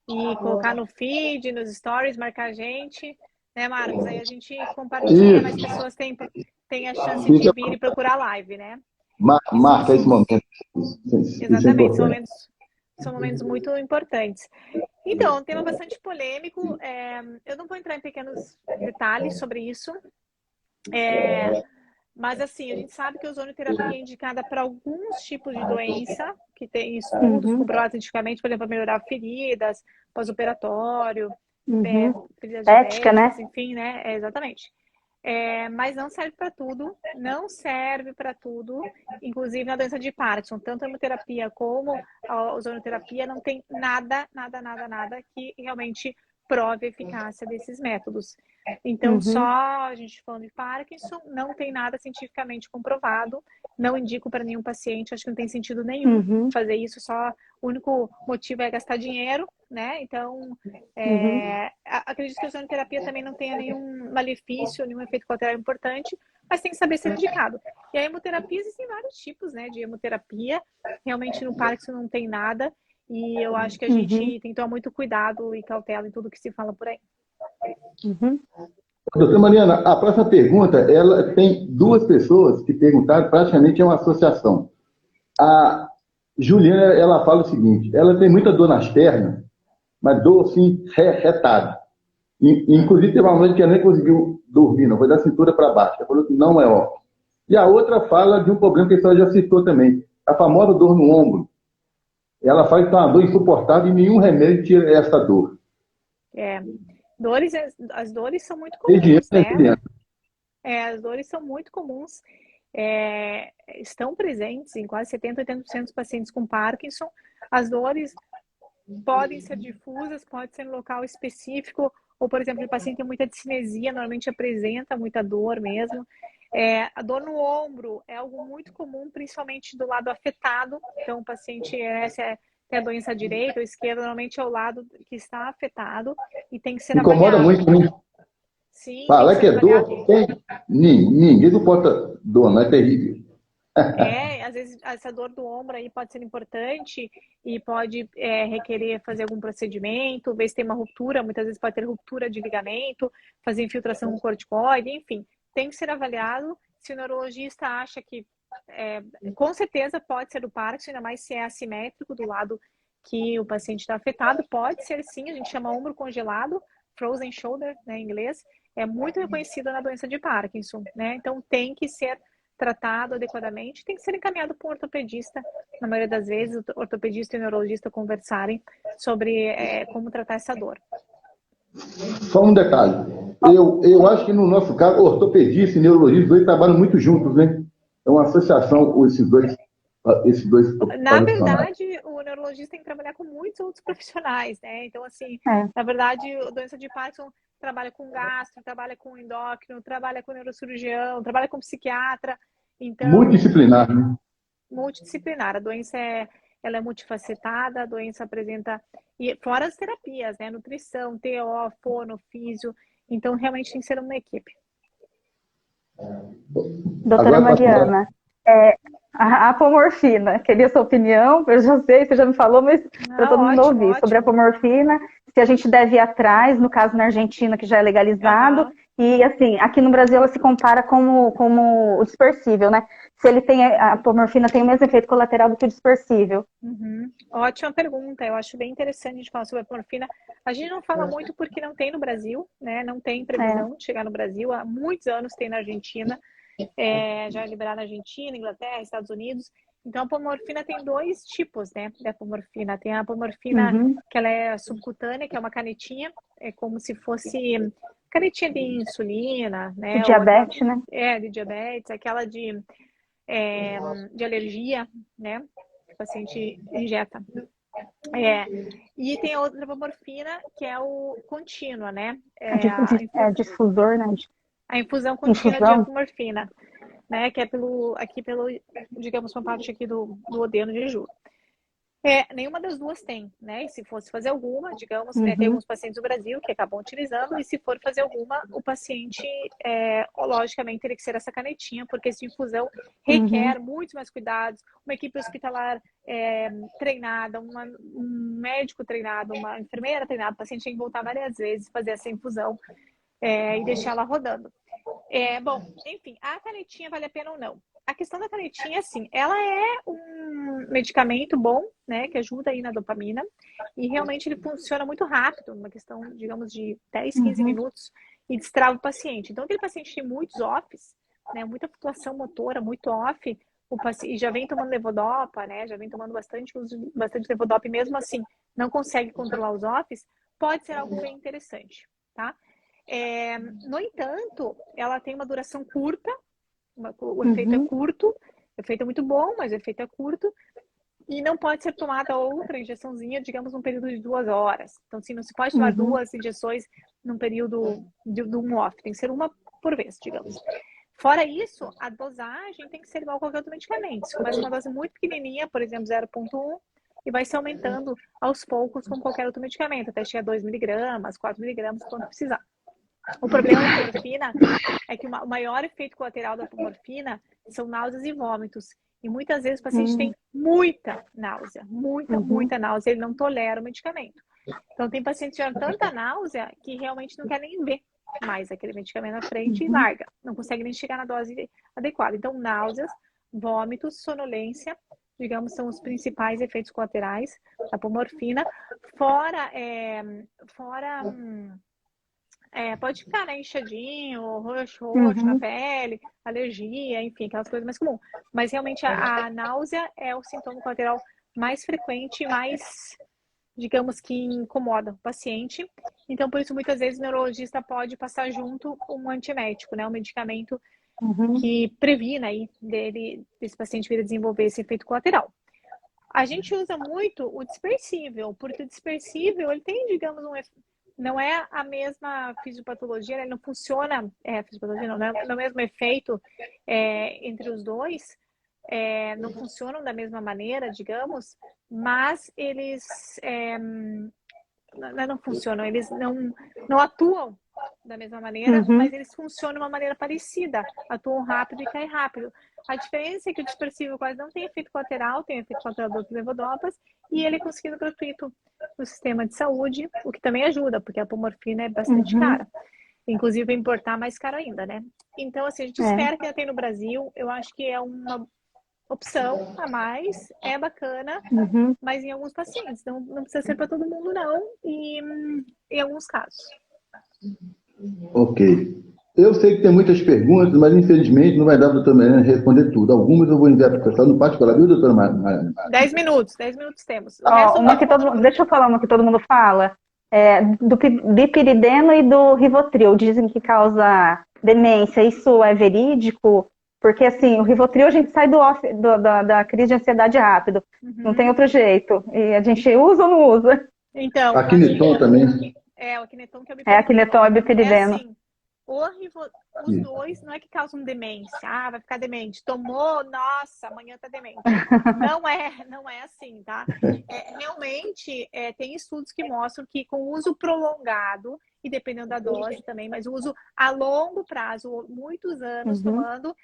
e colocar no feed, nos stories, marcar a gente, né, Marcos? Aí a gente compartilha, mais pessoas têm a chance de vir e procurar a live, né? Marca esse momento. Exatamente, são momentos muito importantes. Então, um tema bastante polêmico. Eu não vou entrar em pequenos detalhes sobre isso. Mas, assim, a gente sabe que a ozonioterapia é indicada para alguns tipos de doença, que tem estudos comprovados cientificamente, por exemplo, para melhorar feridas, pós-operatório, feridas Estética, né? enfim, né? Exatamente. Mas não serve para tudo, inclusive na doença de Parkinson. Tanto a hemoterapia como a ozonioterapia não tem nada que realmente prove a eficácia desses métodos. Então, só a gente falando de Parkinson, não tem nada cientificamente comprovado, não indico para nenhum paciente, acho que não tem sentido nenhum fazer isso, só o único motivo é gastar dinheiro, né? Então, acredito que a ozonioterapia também não tenha nenhum malefício, nenhum efeito colateral importante, mas tem que saber ser indicado. E a hemoterapia, existem vários tipos, né, de hemoterapia, realmente no Parkinson não tem nada, e eu acho que a gente tem que tomar muito cuidado e cautela em tudo que se fala por aí. Doutora Mariana, a próxima pergunta, ela tem duas pessoas que perguntaram, praticamente é uma associação. A Juliana, ela fala o seguinte, ela tem muita dor nas pernas, mas dor assim, retada. Inclusive, teve uma noite que ela nem conseguiu dormir, não foi da cintura para baixo. Ela falou que não é óbvio. E a outra fala de um problema que a senhora já citou também, a famosa dor no ombro. Ela fala que é uma dor insuportável e nenhum remédio tira essa dor. As dores são muito comuns, né? As dores são muito comuns. Estão presentes em quase 70, 80% dos pacientes com Parkinson. As dores podem ser difusas, pode ser em local específico, ou, por exemplo, o paciente tem muita discinesia, normalmente apresenta muita dor mesmo. A dor no ombro é algo muito comum, principalmente do lado afetado. Então, o paciente tem a doença direita ou esquerda, normalmente é o lado que está afetado e tem que ser incomoda avaliado. Muito, né? Sim, fala que é dor, ninguém suporta dor, não é terrível. Às vezes essa dor do ombro aí pode ser importante e pode requerer fazer algum procedimento, ver se tem uma ruptura, muitas vezes pode ter ruptura de ligamento, fazer infiltração com corticoide, enfim. tem que ser avaliado. Se o neurologista acha que, com certeza pode ser o Parkinson, ainda mais se é assimétrico do lado que o paciente está afetado, pode ser sim, a gente chama ombro congelado, frozen shoulder, né, em inglês, é muito reconhecido na doença de Parkinson, né? Então tem que ser tratado adequadamente, tem que ser encaminhado para um ortopedista. Na maioria das vezes, o ortopedista e o neurologista conversarem sobre como tratar essa dor. Só um detalhe. Eu acho que no nosso caso, ortopedista e neurologista, dois trabalham muito juntos, né? É uma associação, esses dois Na profissionais. verdade, o neurologista tem que trabalhar com muitos outros profissionais, né? Então, assim, na verdade, a doença de Parkinson trabalha com gastro, trabalha com endócrino, trabalha com neurocirurgião, trabalha com psiquiatra. Então, Multidisciplinar, né? Multidisciplinar. A doença ela é multifacetada, a doença apresenta, e fora as terapias, né? Nutrição, TO, fono, físio. Então, realmente tem que ser uma equipe. Doutora Mariana, a apomorfina, queria sua opinião, eu já sei, você já me falou, mas para todo mundo ouvir, sobre a apomorfina, se a gente deve ir atrás, no caso na Argentina, que já é legalizado, e assim, aqui no Brasil ela se compara como o dispersível, né? Se ele tem, a apomorfina tem o mesmo efeito colateral do que o dispersível. Ótima pergunta, eu acho bem interessante a gente falar sobre a apomorfina. A gente não fala muito porque não tem no Brasil, né? Não tem previsão de chegar no Brasil, há muitos anos tem na Argentina. Já é liberada na Argentina, Inglaterra, Estados Unidos. Então, a apomorfina tem dois tipos, né, de apomorfina. Tem a apomorfina que ela é subcutânea, que é uma canetinha, é como se fosse canetinha de insulina, né? De diabetes, né? De diabetes, aquela de alergia, né, que o paciente injeta. E tem a outra apomorfina, que é o contínua, né? Difusor, né? A infusão contínua de apomorfina, né? Que é digamos, uma parte aqui do odeno de Jejum. Nenhuma das duas tem, né? E se fosse fazer alguma, digamos, tem alguns pacientes do Brasil que acabam utilizando, e se for fazer alguma, o paciente, logicamente, teria que ser essa canetinha, porque essa infusão requer muitos mais cuidados, uma equipe hospitalar treinada, um médico treinado, uma enfermeira treinada, o paciente tem que voltar várias vezes, fazer essa infusão e deixar ela rodando. Bom, enfim, a canetinha vale a pena ou não? A questão da canetinha, assim, ela é um medicamento bom, né, que ajuda aí na dopamina, e realmente ele funciona muito rápido, uma questão, digamos, de 10, 15 minutos, e destrava o paciente. Então, aquele paciente tem muitos offs, né, muita flutuação motora, muito off, e já vem tomando levodopa, né, já vem tomando bastante levodopa, e mesmo assim não consegue controlar os offs, pode ser algo bem interessante, tá? No entanto, ela tem uma duração curta, o efeito é curto, o efeito é muito bom, mas o efeito é curto, e não pode ser tomada outra injeçãozinha, digamos, num período de 2 horas. Então, assim, não se pode tomar 2 injeções num período de um off, tem que ser uma por vez, digamos. Fora isso, a dosagem tem que ser igual a qualquer outro medicamento. Se começa com uma dose muito pequenininha, por exemplo, 0,1, e vai se aumentando aos poucos com qualquer outro medicamento, até chegar a 2 miligramas, 4 miligramas, quando precisar. O problema da apomorfina é que o maior efeito colateral da apomorfina são náuseas e vômitos. E muitas vezes o paciente tem muita náusea, muita náusea, ele não tolera o medicamento. Então, tem pacientes que tiveram tanta náusea que realmente não quer nem ver mais aquele medicamento na frente e larga. Não consegue nem chegar na dose adequada. Então, náuseas, vômitos, sonolência, digamos, são os principais efeitos colaterais da apomorfina. Pode ficar, né, inchadinho, roxo na pele, alergia, enfim, aquelas coisas mais comuns. Mas realmente a náusea é o sintoma colateral mais frequente e mais, digamos, que incomoda o paciente. Então, por isso, muitas vezes o neurologista pode passar junto um antiemético, né, um medicamento que previna aí desse paciente vir a desenvolver esse efeito colateral. A gente usa muito o dispersível, porque o dispersível, ele tem, digamos, não é a mesma fisiopatologia, ele não funciona, fisiopatologia não é o mesmo efeito entre os dois, não funcionam da mesma maneira, digamos, mas eles não funcionam, eles não atuam da mesma maneira, mas eles funcionam de uma maneira parecida, atuam rápido e caem rápido. A diferença é que o dispersível quase não tem efeito colateral, tem efeito colateral dos levodopas, e ele é conseguido gratuito no sistema de saúde, o que também ajuda, porque a apomorfina é bastante cara. Inclusive, importar mais caro ainda, né? Então, assim, a gente espera que ainda tem no Brasil. Eu acho que é uma opção a mais, é bacana, mas em alguns pacientes. Não precisa ser para todo mundo, não. E em alguns casos. Ok. Eu sei que tem muitas perguntas, mas infelizmente não vai dar para a doutora Mariana responder tudo. Algumas eu vou enviar para o pessoal no particular, viu, doutora Mariana? 10 minutos temos. Deixa eu falar uma que todo mundo fala. Do bipirideno e do Rivotril. Dizem que causa demência. Isso é verídico? Porque, assim, o Rivotril a gente sai da crise de ansiedade rápido. Não tem outro jeito. E a gente usa ou não usa? Então, a Kineton também. o Akineton que é o bipirideno. A Kineton é bipirideno. Assim, os dois não é que causam demência. Vai ficar demente. Tomou, nossa, amanhã tá demente. Não é assim, tá? Realmente, tem estudos que mostram que com uso prolongado, e dependendo da dose também, mas o uso a longo prazo, muitos anos tomando,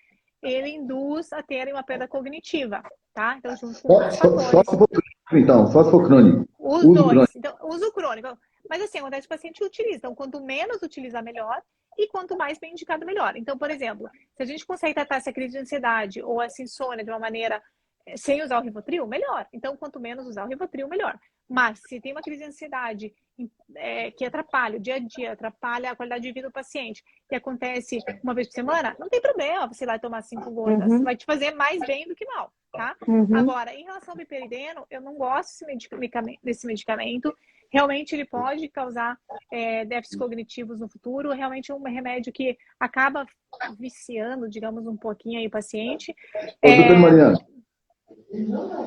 ele induz a terem uma perda cognitiva, tá? Então, junto com outros fatores. Só se for crônico, então. Só se for crônico. Os dois. Crônico. Então, uso crônico. Mas assim, acontece que o paciente utiliza. Então, quanto menos utilizar, melhor. E quanto mais bem indicado, melhor. Então, por exemplo, se a gente consegue tratar essa crise de ansiedade ou essa insônia de uma maneira sem usar o Rivotril, melhor. Então, quanto menos usar o Rivotril, melhor. Mas, se tem uma crise de ansiedade que atrapalha o dia a dia, atrapalha a qualidade de vida do paciente, que acontece uma vez por semana, não tem problema você ir lá tomar 5 gotas. Vai te fazer mais bem do que mal, tá? Agora, em relação ao biperideno, eu não gosto desse medicamento. Realmente ele pode causar déficits cognitivos no futuro. Realmente é um remédio que acaba viciando, digamos, um pouquinho aí o paciente. Doutora Mariana,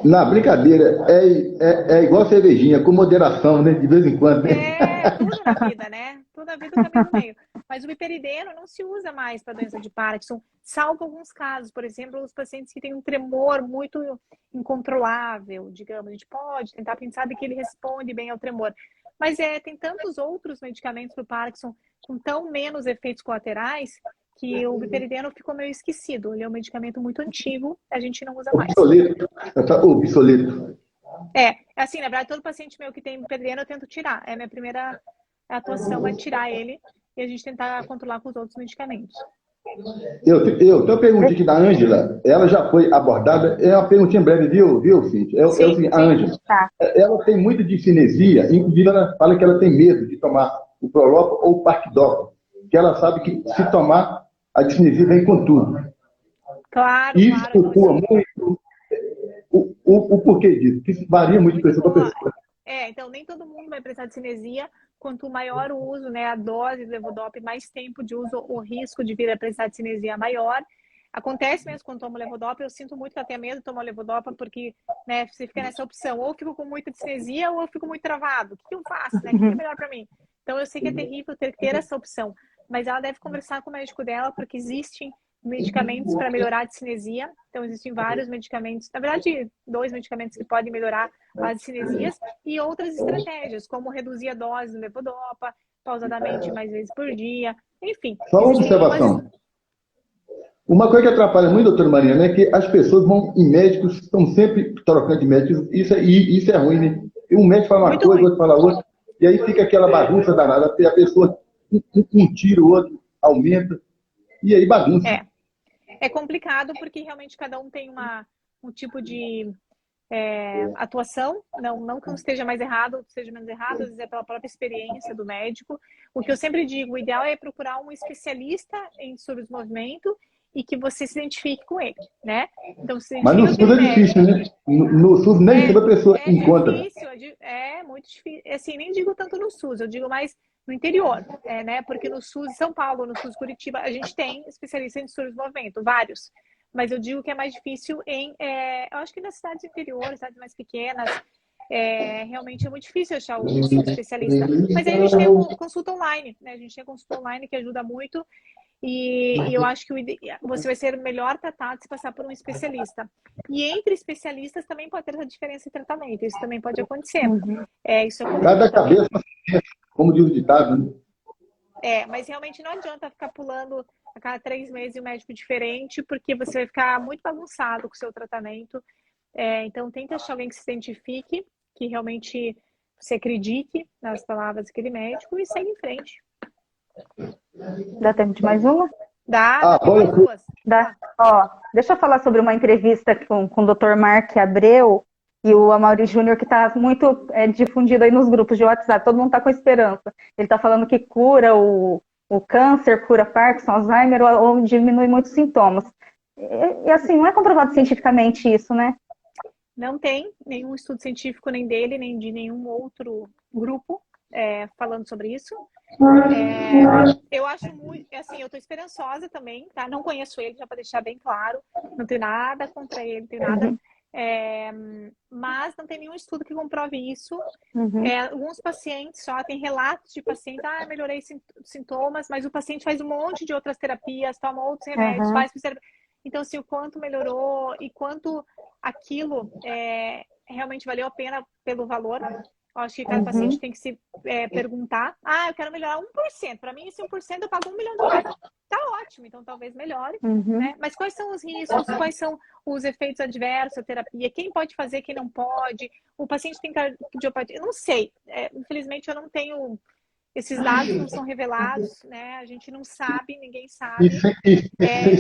na brincadeira, é igual cervejinha, com moderação, né? De vez em quando. Né? Tudo na vida, né? Tudo na vida o caminho do meio. Mas o biperideno não se usa mais para doença de Parkinson, salvo alguns casos. Por exemplo, os pacientes que têm um tremor muito incontrolável, digamos. A gente pode tentar, porque a gente sabe que ele responde bem ao tremor. Mas tem tantos outros medicamentos para o Parkinson com tão menos efeitos colaterais que o biperideno ficou meio esquecido. Ele é um medicamento muito antigo, a gente não usa mais. Obsoleto. Assim, na verdade, todo paciente meu que tem biperideno eu tento tirar. A minha primeira atuação é tirar ele e a gente tentar controlar com os outros medicamentos. Eu tenho uma pergunta aqui da Ângela, ela já foi abordada, é uma perguntinha breve, viu, Cíntia? Sim. A Ângela, ela tem muita discinesia, inclusive ela fala que ela tem medo de tomar o Prolopa ou o Parquidopa, que ela sabe que se tomar, a discinesia vem com tudo. Claro, isso preocupa muito o porquê disso, que isso varia muito de pessoa para pessoa. Então nem todo mundo vai precisar de cinesia. Quanto maior o uso, né, a dose do levodopa, mais tempo de uso, o risco de vir a precisar de cinesia é maior. Acontece mesmo quando tomo levodopa, eu sinto muito que eu tenho medo de tomar levodopa, porque, né, você fica nessa opção, ou eu fico com muita cinesia, ou eu fico muito travado. O que eu faço, né? O que é melhor para mim? Então, eu sei que é terrível ter que ter essa opção, mas ela deve conversar com o médico dela, porque existem medicamentos para melhorar a discinesia. Então, existem vários medicamentos, na verdade, 2 medicamentos que podem melhorar as discinesias e outras estratégias, como reduzir a dose do levodopa, pausadamente mais vezes por dia, enfim. Só uma observação. Uma coisa que atrapalha muito, doutora Mariana, é que as pessoas vão em médicos, estão sempre trocando de médicos, isso é ruim, né? Um médico fala uma coisa, o outro fala outra, e aí fica aquela bagunça danada, porque a pessoa, um tira, o outro aumenta, e aí bagunça. É complicado porque realmente cada um tem um tipo de atuação, não que um esteja mais errado, outro esteja menos errado, às vezes é pela própria experiência do médico. O que eu sempre digo, o ideal é procurar um especialista em distúrbios do movimento e que você se identifique com ele, né? Então, mas no SUS é difícil, né? No SUS nem toda pessoa encontra. É muito difícil. Assim, nem digo tanto no SUS, eu digo mais no interior, né? Porque no SUS de São Paulo, no SUS Curitiba, a gente tem especialistas em distúrbios do movimento, vários. Mas eu digo que é mais difícil eu acho que nas cidades interiores, cidades mais pequenas, realmente é muito difícil achar um especialista. Mas aí a gente tem consulta online, né? A gente tem consulta online que ajuda muito. E eu acho que você vai ser melhor tratado se passar por um especialista. E entre especialistas também pode ter essa diferença em tratamento. Isso também pode acontecer. Isso é cada cabeça, como diz o ditado, né? Mas realmente não adianta ficar pulando a cada 3 meses um médico diferente, porque você vai ficar muito bagunçado com o seu tratamento. Então, tenta achar alguém que se identifique, que realmente você acredite nas palavras daquele médico e segue em frente. Dá tempo de mais uma? Dá bora mais duas. Dá. Ó, deixa eu falar sobre uma entrevista com o Dr. Mark Abreu e o Amaury Júnior, que está muito difundido aí nos grupos de WhatsApp. Todo mundo está com esperança. Ele está falando que cura o câncer, cura Parkinson, Alzheimer ou diminui muitos sintomas. E assim, não é comprovado cientificamente isso, né? Não tem nenhum estudo científico, nem dele, nem de nenhum outro grupo falando sobre isso. Eu acho muito, assim, eu tô esperançosa também, tá? Não conheço ele, já para deixar bem claro. Não tenho nada contra ele, não tenho nada. Mas não tem nenhum estudo que comprove isso. Alguns pacientes só tem relatos de pacientes, melhorei sintomas, mas o paciente faz um monte de outras terapias, toma outros remédios, faz fisioterapia. Então, assim, o quanto melhorou e quanto aquilo realmente valeu a pena pelo valor. Eu acho que cada paciente tem que se perguntar, eu quero melhorar 1%. Para mim, esse 1% eu pago $1 milhão. Tá ótimo, então talvez melhore. Né? Mas quais são os riscos? Quais são os efeitos adversos da terapia? Quem pode fazer, quem não pode? O paciente tem cardiopatia? Eu não sei. Infelizmente, eu não tenho... Esses dados não são revelados, né? A gente não sabe, ninguém sabe.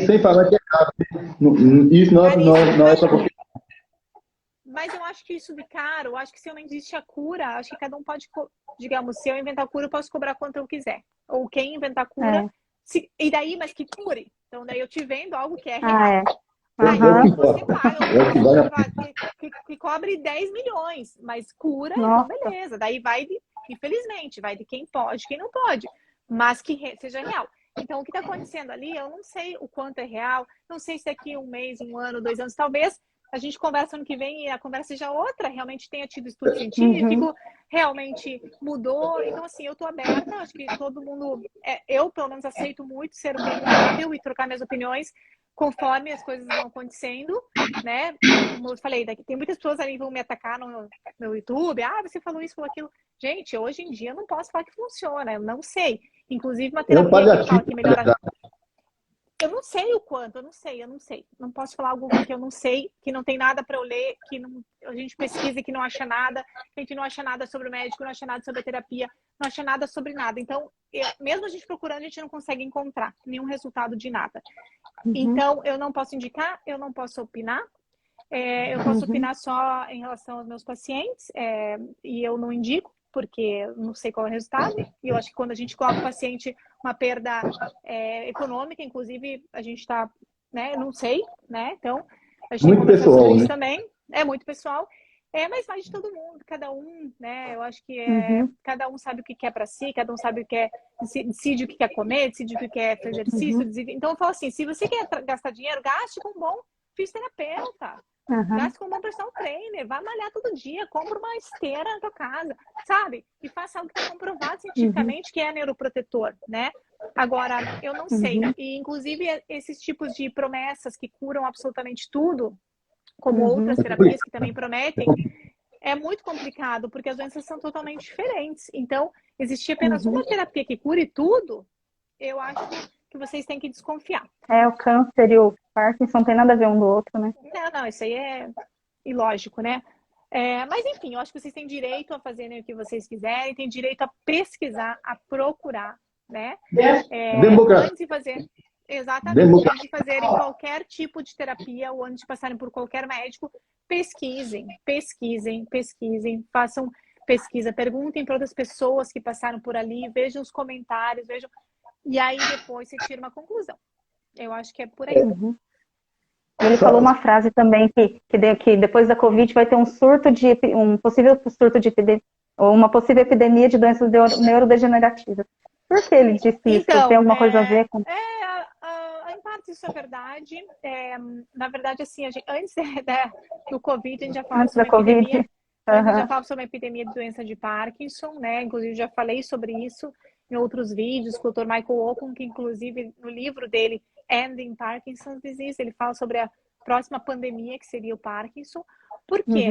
Sem falar que é caro. Isso não é só porque... Mas eu acho que isso de caro, eu acho que se não existe a cura, acho que cada um pode, digamos, se eu inventar a cura, eu posso cobrar quanto eu quiser. Ou quem inventar a cura, e daí, mas que cure. Então daí eu te vendo algo que é real. Aí você paga, que cobre 10 milhões, mas cura, então beleza. Daí vai, infelizmente, vai de quem pode, quem não pode, mas que seja real. Então, o que está acontecendo ali, eu não sei o quanto é real, não sei se daqui 1 mês, 1 ano, 2 anos, talvez a gente conversa ano que vem e a conversa seja outra, realmente tenha tido estudo científico, realmente mudou. Então, assim, eu estou aberta, acho que todo mundo, eu pelo menos aceito muito ser opiniável e trocar minhas opiniões conforme as coisas vão acontecendo, né? Como eu falei, tem muitas pessoas ali que vão me atacar no YouTube, você falou isso, falou aquilo. Gente, hoje em dia eu não posso falar que funciona, eu não sei. Inclusive uma terapia que fala que melhora... Eu não sei o quanto, eu não sei. Não posso falar algo que eu não sei, que não tem nada para eu ler, que não, a gente pesquisa e que não acha nada, a gente não acha nada sobre o médico, não acha nada sobre a terapia, não acha nada sobre nada. Então, mesmo a gente procurando, a gente não consegue encontrar nenhum resultado de nada. Então, eu não posso indicar, eu não posso opinar. Eu posso opinar só em relação aos meus pacientes, e eu não indico, porque eu não sei qual é o resultado. E eu acho que quando a gente coloca o paciente uma perda econômica, inclusive, a gente está, né, não sei, né? Então, a gente muito pessoal, sobre isso né? também. É muito pessoal. Mas vai de todo mundo, cada um, né? Eu acho que cada um sabe o que quer para si, cada um sabe o que quer, decide o que quer comer, decide o que quer fazer exercício. Então, eu falo assim, se você quer gastar dinheiro, gaste com um bom fisioterapeuta. Gaste com um bom personal trainer, vá malhar todo dia, compra uma esteira na tua casa, sabe? E faça algo que está comprovado cientificamente que é neuroprotetor, né? Agora, eu não sei. E, inclusive, esses tipos de promessas que curam absolutamente tudo, como outras terapias que também prometem, é muito complicado, porque as doenças são totalmente diferentes. Então, existir apenas uma terapia que cure tudo, eu acho que vocês têm que desconfiar. O câncer e o Parkinson não tem nada a ver um do outro, né? Não, isso aí é ilógico, né? Mas, enfim, eu acho que vocês têm direito a fazerem o que vocês quiserem, têm direito a pesquisar, a procurar, né? Antes de fazer... Exatamente. Antes de fazerem qualquer tipo de terapia ou antes de passarem por qualquer médico, pesquisem, façam pesquisa, perguntem para outras pessoas que passaram por ali, vejam os comentários, e aí depois você tira uma conclusão. Eu acho que é por aí. Ele falou uma frase também que depois da Covid vai ter um possível surto de epidemia, ou uma possível epidemia de doenças neurodegenerativas. Por que ele disse isso? Então, tem alguma coisa a ver com... Em parte isso é verdade. Na verdade, assim, antes do Covid, a gente já falava sobre epidemia. A gente já falava sobre a epidemia de doença de Parkinson, né? Inclusive, já falei sobre isso em outros vídeos com o Dr. Michael Ocon, que inclusive no livro dele, Ending Parkinson's Disease, ele fala sobre a próxima pandemia, que seria o Parkinson. Por quê?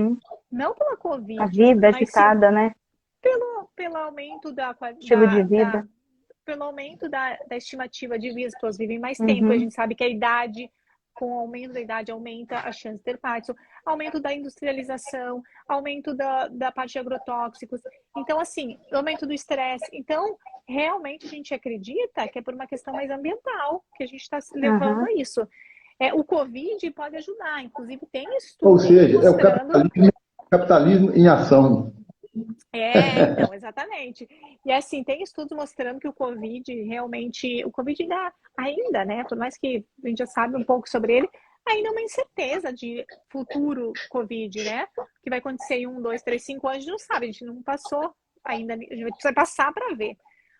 Não pela Covid. A vida agitada, né? Pelo aumento estilo de vida. Pelo aumento da estimativa de vida, as pessoas vivem mais tempo, a gente sabe que a idade, com o aumento da idade, aumenta a chance de ter Parkinson, aumento da industrialização, aumento da parte de agrotóxicos, então assim, aumento do estresse. Então, realmente a gente acredita que é por uma questão mais ambiental que a gente está levando a isso. O Covid pode ajudar, inclusive tem Ou estudos seja, é o mostrando... capitalismo em ação. então, exatamente. E assim, tem estudos mostrando que o Covid ainda, né, por mais que a gente já sabe um pouco sobre ele, ainda é uma incerteza de futuro Covid, né? Que vai acontecer em 1, 2, 3, 5 anos, a gente não sabe, a gente não passou ainda, a gente vai passar para ver.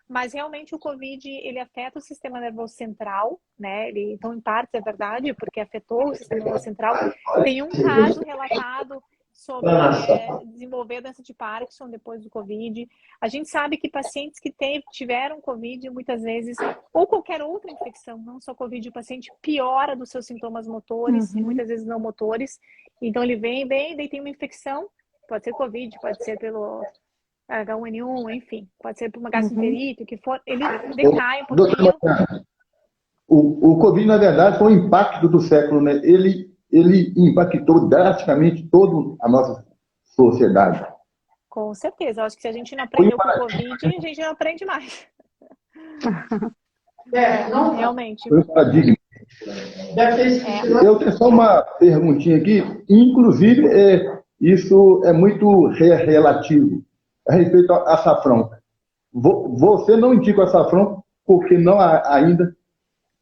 Mas realmente o Covid, ele afeta o sistema nervoso central, né? Então, em parte é verdade, porque afetou o sistema nervoso central. Tem um caso relatado sobre desenvolver doença de Parkinson depois do Covid. A gente sabe que pacientes que tiveram Covid, muitas vezes, ou qualquer outra infecção, não só Covid, o paciente piora dos seus sintomas motores, e muitas vezes não motores. Então, ele vem, daí tem uma infecção, pode ser Covid, pode ser pelo H1N1, enfim, pode ser por uma gastroenterite, o que for, ele decai um pouquinho. O Covid, na verdade, foi um impacto do século, né? Ele impactou drasticamente toda a nossa sociedade. Com certeza. Eu acho que se a gente não aprendeu com o Covid, a gente não aprende mais. Realmente. Foi um paradigma. Eu tenho só uma perguntinha aqui. Inclusive, isso é muito relativo a respeito ao açafrão. Você não indica o açafrão porque não há ainda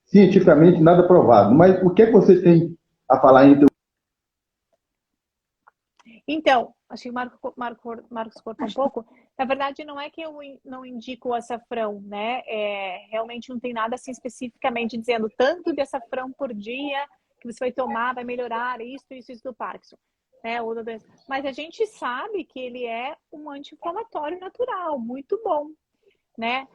cientificamente nada provado. Mas o que é que você tem a falar entre... Então, acho que o Marcos cortou um pouco. Na verdade, não é que eu não indico o açafrão, né? Realmente não tem nada assim especificamente dizendo tanto de açafrão por dia que você vai tomar, vai melhorar isso do Parkinson. Né? Mas a gente sabe que ele é um anti-inflamatório natural, muito bom. Né?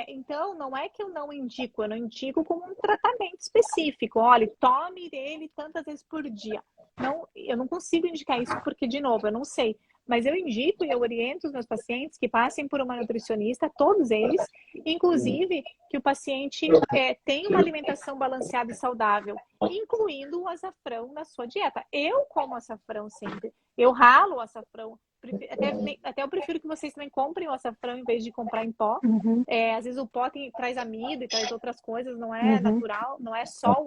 Então, não é que eu não indico como um tratamento específico. Olha, tome ele tantas vezes por dia. Não, eu não consigo indicar isso porque, de novo, eu não sei. Mas eu indico e eu oriento os meus pacientes que passem por uma nutricionista, todos eles, inclusive que o paciente tenha uma alimentação balanceada e saudável, incluindo o açafrão na sua dieta. Eu como açafrão sempre. Eu ralo o açafrão. Até eu prefiro que vocês também comprem o açafrão em vez de comprar em pó. Às vezes o pó traz amido e traz outras coisas, não é natural, não é só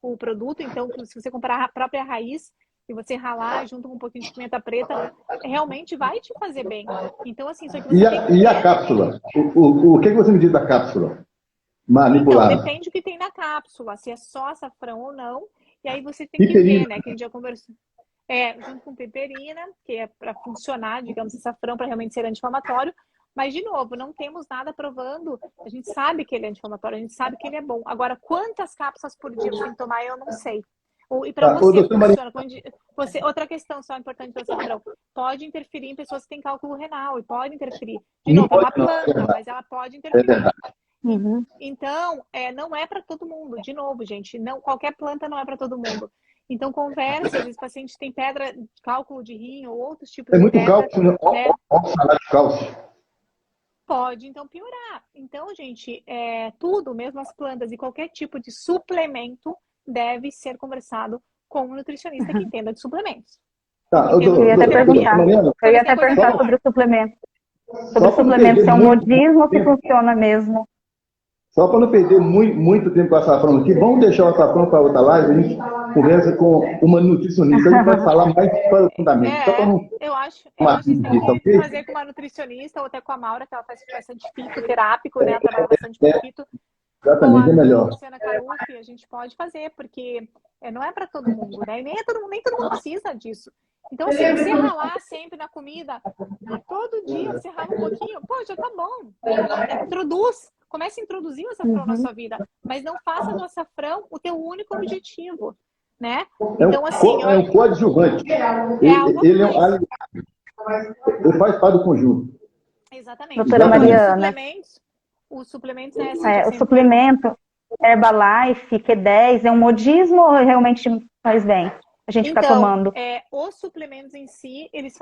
o produto. Então, se você comprar a própria raiz e você ralar junto com um pouquinho de pimenta preta, realmente vai te fazer bem. Então, assim, só que você E a cápsula? O que você me diz da cápsula manipulada? Então, depende do que tem na cápsula, se é só açafrão ou não. E aí você tem que ver, né? Que a gente já conversou. Junto com piperina, que é para funcionar, digamos, açafrão para realmente ser anti-inflamatório. Mas, de novo, não temos nada provando. A gente sabe que ele é anti-inflamatório, a gente sabe que ele é bom. Agora, quantas cápsulas por dia você tem que tomar, eu não sei. E para você funciona. Outra questão só importante do açafrão. Pode interferir em pessoas que têm cálculo renal, e pode interferir. De novo, é uma planta, mas ela pode interferir. Então, não é para todo mundo. De novo, gente, qualquer planta não é para todo mundo. Então, conversa, às vezes o paciente tem pedra, cálculo de rim ou outros tipos de pedra. Cálcio, né? Falar de cálcio. Pode, então, piorar. Então, gente, tudo, mesmo as plantas e qualquer tipo de suplemento deve ser conversado com um nutricionista que entenda de suplementos. Eu ia até perguntar sobre o suplemento. Sobre o suplemento, se é um modismo ou se funciona mesmo. Só para não perder muito tempo com o açafrão aqui, vamos deixar o açafrão para outra live, a gente conversa com uma nutricionista, a gente vai falar mais profundamente. Eu acho que tem que fazer com uma nutricionista ou até com a Maura, que ela faz bastante fitoterápico, né? Ela trabalha bastante com fito. Exatamente, é melhor. Luciana Carufi, a gente pode fazer, porque não é para todo mundo, né? E nem todo mundo precisa disso. Então, se você ralar sempre na comida, todo dia você rala um pouquinho, já tá bom. Comece a introduzir o açafrão na sua vida, mas não faça do açafrão o teu único objetivo, né? Então, assim... É um coadjuvante. Ele faz parte do conjunto. Exatamente. Doutora Mariana. Os suplementos o suplemento Herbalife, Q10, é um modismo ou realmente faz bem? A gente ficar tomando? Os suplementos em si, eles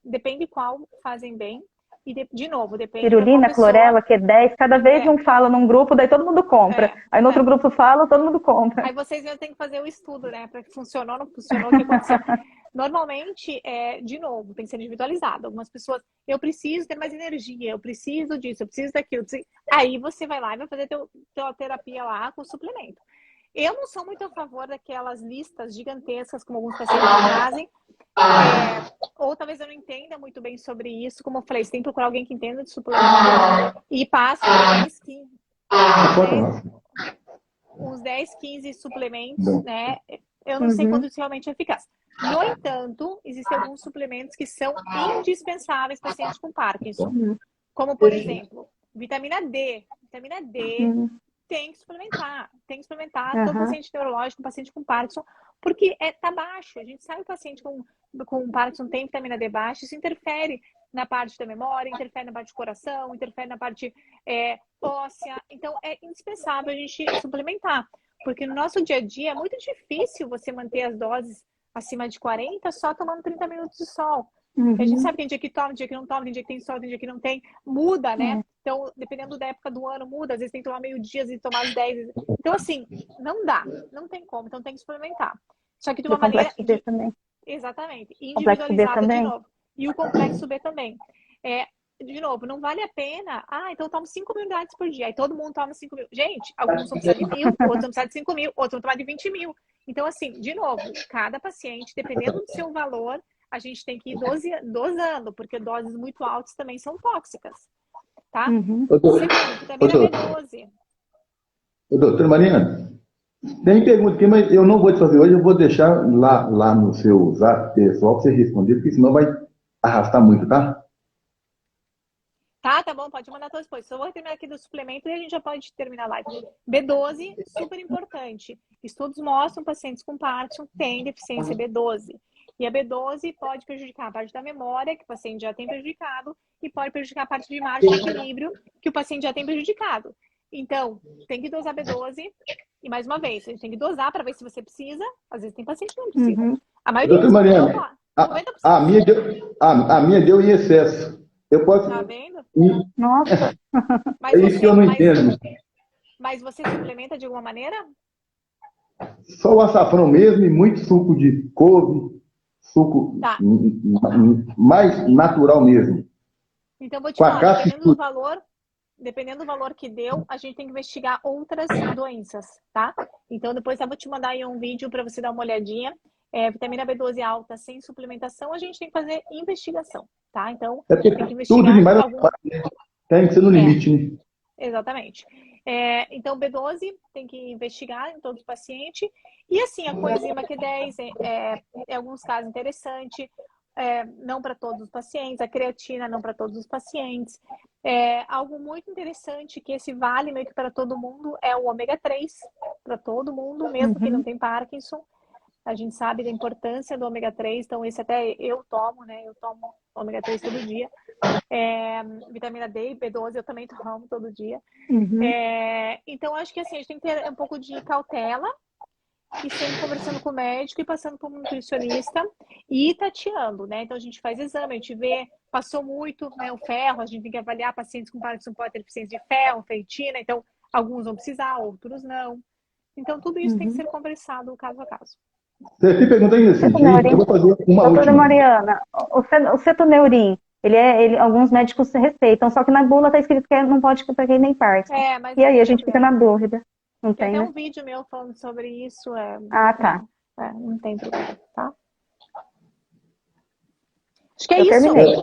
depende qual fazem bem. E, de novo, depende Pirulina, clorela, Q10, cada vez um fala num grupo, daí todo mundo compra. Aí no outro grupo fala, todo mundo compra. Aí vocês têm que fazer o estudo, né? Para que funcionou, não funcionou, o que aconteceu. Normalmente, de novo, tem que ser individualizado. Algumas pessoas, eu preciso ter mais energia, eu preciso disso, eu preciso daquilo. Aí você vai lá e vai fazer tua terapia lá com suplemento. Eu não sou muito a favor daquelas listas gigantescas, como alguns pacientes trazem. Ou talvez eu não entenda muito bem sobre isso. Como eu falei, você tem que procurar alguém que entenda de suplemento e passa uns 10, 15 suplementos, né? Eu não sei quando isso realmente é eficaz. No entanto, existem alguns suplementos que são indispensáveis para pacientes com Parkinson. Como, por exemplo, vitamina D. Vitamina D tem que suplementar. Tem que suplementar todo paciente neurológico, paciente com Parkinson, porque tá baixo. A gente sabe que o paciente com Parkinson tem vitamina D baixa, isso interfere na parte da memória, interfere na parte do coração, interfere na parte óssea. Então, é indispensável a gente suplementar. Porque no nosso dia a dia é muito difícil você manter as doses acima de 40 só tomando 30 minutos de sol. A gente sabe que tem dia que toma, tem dia que não toma, tem dia que tem sol, tem dia que não tem. Muda, né? Então, dependendo da época do ano, muda. Às vezes tem que tomar meio-dia, às vezes tomar às 10. Então, assim, não dá. Não tem como. Então, tem que suplementar. Só que de uma maneira... Complexo B também. Exatamente. Complexo B Individualizada também. de novo. E o complexo B também. De novo, não vale a pena. Então eu tomo 5.000 unidades por dia. Aí todo mundo toma 5.000. Gente, alguns vão precisar de 1.000, outros vão precisar de 5.000, outros vão tomar de 20.000. Então, assim, de novo, cada paciente, dependendo do seu valor, a gente tem que ir dosando, porque doses muito altas também são tóxicas. Tá? Segundo, vitamina B12. Doutora Mariana, tem pergunta aqui, mas eu não vou te fazer hoje, eu vou deixar lá no seu zap pessoal para você responder, porque senão vai arrastar muito, tá? Tá bom, pode mandar todos depois. Só vou terminar aqui do suplemento e a gente já pode terminar a live. B12, super importante. Estudos mostram que pacientes com Parkinson têm deficiência B12. E a B12 pode prejudicar a parte da memória, que o paciente já tem prejudicado, e pode prejudicar a parte de margem de equilíbrio, que o paciente já tem prejudicado. Então, tem que dosar B12. E mais uma vez, a gente tem que dosar para ver se você precisa. Às vezes tem paciente que não precisa. A maioria Doutora Mariana, a minha deu em excesso. Eu posso... Tá vendo? Nossa. É isso que eu não entendo. Mas você suplementa de alguma maneira? Só o açafrão mesmo e muito suco de couve, suco mais natural mesmo. Então, vou te falar, dependendo do valor que deu, a gente tem que investigar outras doenças, tá? Então, depois eu vou te mandar aí um vídeo para você dar uma olhadinha. Vitamina B12 alta sem suplementação, a gente tem que fazer investigação, tá? Então, tem que investigar. Tudo demais tem que ser no limite, né? Exatamente. Então, B12 tem que investigar em todo paciente. E assim, a coenzima Q10 em alguns casos interessante, não para todos os pacientes, a creatina não para todos os pacientes. Algo muito interessante que esse vale meio que para todo mundo é o ômega 3, para todo mundo, mesmo que não tem Parkinson. A gente sabe da importância do ômega 3, então esse até eu tomo, né? Eu tomo ômega 3 todo dia. Vitamina D e B12 eu também tomo todo dia. Então, acho que assim, a gente tem que ter um pouco de cautela e sempre conversando com o médico e passando por um nutricionista e tateando, né? Então, a gente faz exame, a gente vê, passou muito, né, o ferro, a gente tem que avaliar pacientes com Parkinson podem ter deficiência de ferro, ferritina, então alguns vão precisar, outros não. Então, tudo isso tem que ser conversado caso a caso. Você se pergunta aí assim, eu vou fazer uma Doutora última. Mariana, o cetoneurim, alguns médicos receitam, só que na bula está escrito que não pode para quem nem parte. Mas e aí a gente fica na dúvida. Não tem, tem né? um vídeo meu falando sobre isso. Tá. Não tem problema, tá? Acho que é Eu isso. terminei.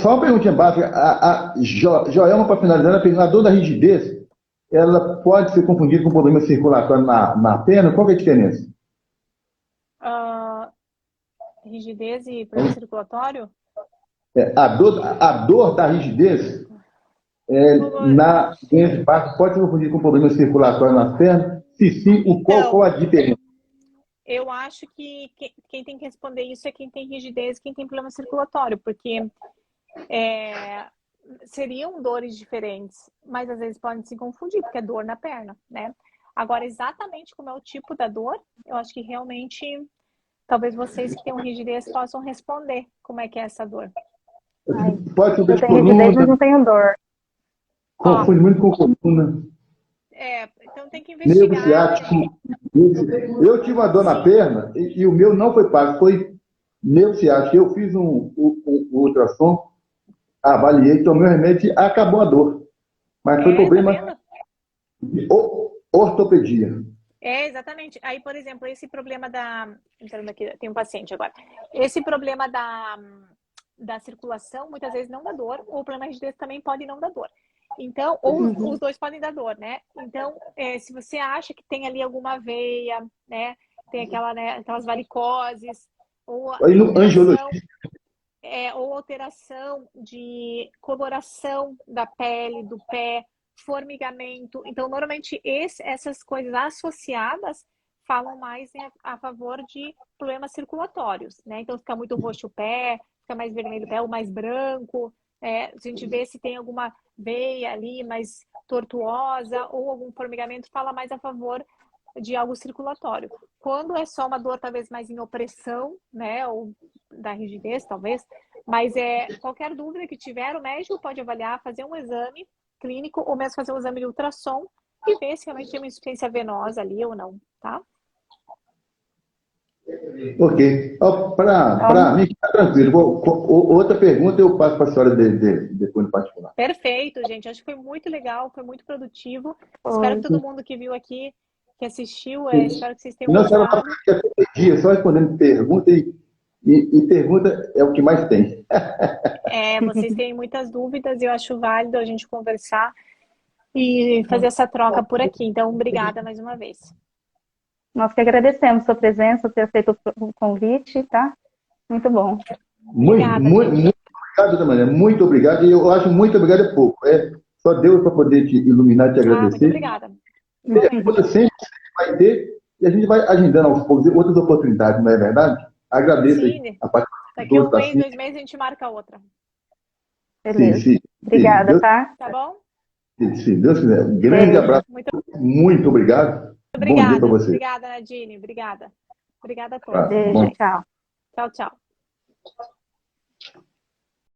Só uma perguntinha básica. A Joelma, para finalizar, a dor da rigidez, ela pode ser confundida com problema circulatório na perna? Qual que é a diferença? Rigidez e problema circulatório? A dor da rigidez na doença de Parkinson pode ser confundida com problema circulatório nas pernas? Se sim, qual a diferença? Eu acho que quem tem que responder isso é quem tem rigidez e quem tem problema circulatório, porque seriam dores diferentes, mas às vezes podem se confundir, porque é dor na perna, né? Agora, exatamente como é o tipo da dor, eu acho que realmente, talvez vocês que tenham rigidez possam responder como é que é essa dor. Pode ser eu tenho rigidez, mas não tenho dor. Confunde muito com coluna. Então tem que investigar. Nervo ciático Eu tive uma dor na perna e o meu não foi pago, foi neo-ciático. Eu fiz um ultrassom, avaliei, tomei o remédio e acabou a dor. Mas foi Tá problema vendo? de ortopedia. Exatamente. Aí, por exemplo, esse problema da. Entrando aqui, tem um paciente agora. Esse problema da circulação, muitas vezes não dá dor, ou o problema de rigidez também pode não dar dor. Então, ou os dois podem dar dor, né? Então, se você acha que tem ali alguma veia, né? Tem aquelas varicoses, ou Aí no alteração, angiologista, ou alteração de coloração da pele, do pé, formigamento. Então, normalmente, essas coisas associadas falam mais a favor de problemas circulatórios, né? Então, fica muito roxo o pé, fica mais vermelho o pé, ou mais branco. A gente vê se tem alguma veia ali mais tortuosa ou algum formigamento, fala mais a favor de algo circulatório. Quando é só uma dor, talvez mais em opressão, né? Ou da rigidez, talvez. Mas qualquer dúvida que tiver, o médico pode avaliar, fazer um exame clínico ou mesmo fazer um exame de ultrassom e ver se realmente tem uma insuficiência venosa ali ou não, tá? ok. Para mim, fica tranquilo. Outra pergunta eu passo para a senhora depois no particular. Perfeito, gente. Acho que foi muito legal, foi muito produtivo. Foi. Espero que todo mundo que viu aqui, que assistiu, espero que vocês tenham Não, a senhora gostado. vai ficar todo dia só respondendo pergunta e pergunta é o que mais tem. Vocês têm muitas dúvidas e eu acho válido a gente conversar e fazer essa troca por aqui. Então, obrigada mais uma vez. Nós que agradecemos sua presença, ter aceito o convite, tá? Muito bom. Obrigada, muito obrigado, Dona Maria. Muito obrigado. E eu acho muito obrigado é pouco. Só Deus para poder te iluminar e te agradecer. Muito obrigada. Pergunta sempre vai ter e a gente vai agendando aos poucos outras oportunidades, não é verdade? Agradeço Sim, a parte daqui a um tá mês, assim. 2 meses, a gente marca outra. Beleza. Sim. Obrigada, Deus, tá? Tá bom? se Deus quiser. Um grande abraço. Muito obrigado. Obrigada. Bom dia para você. Obrigada, Nadine. Obrigada. Obrigada a todos. Beijo, tchau. Tchau, tchau.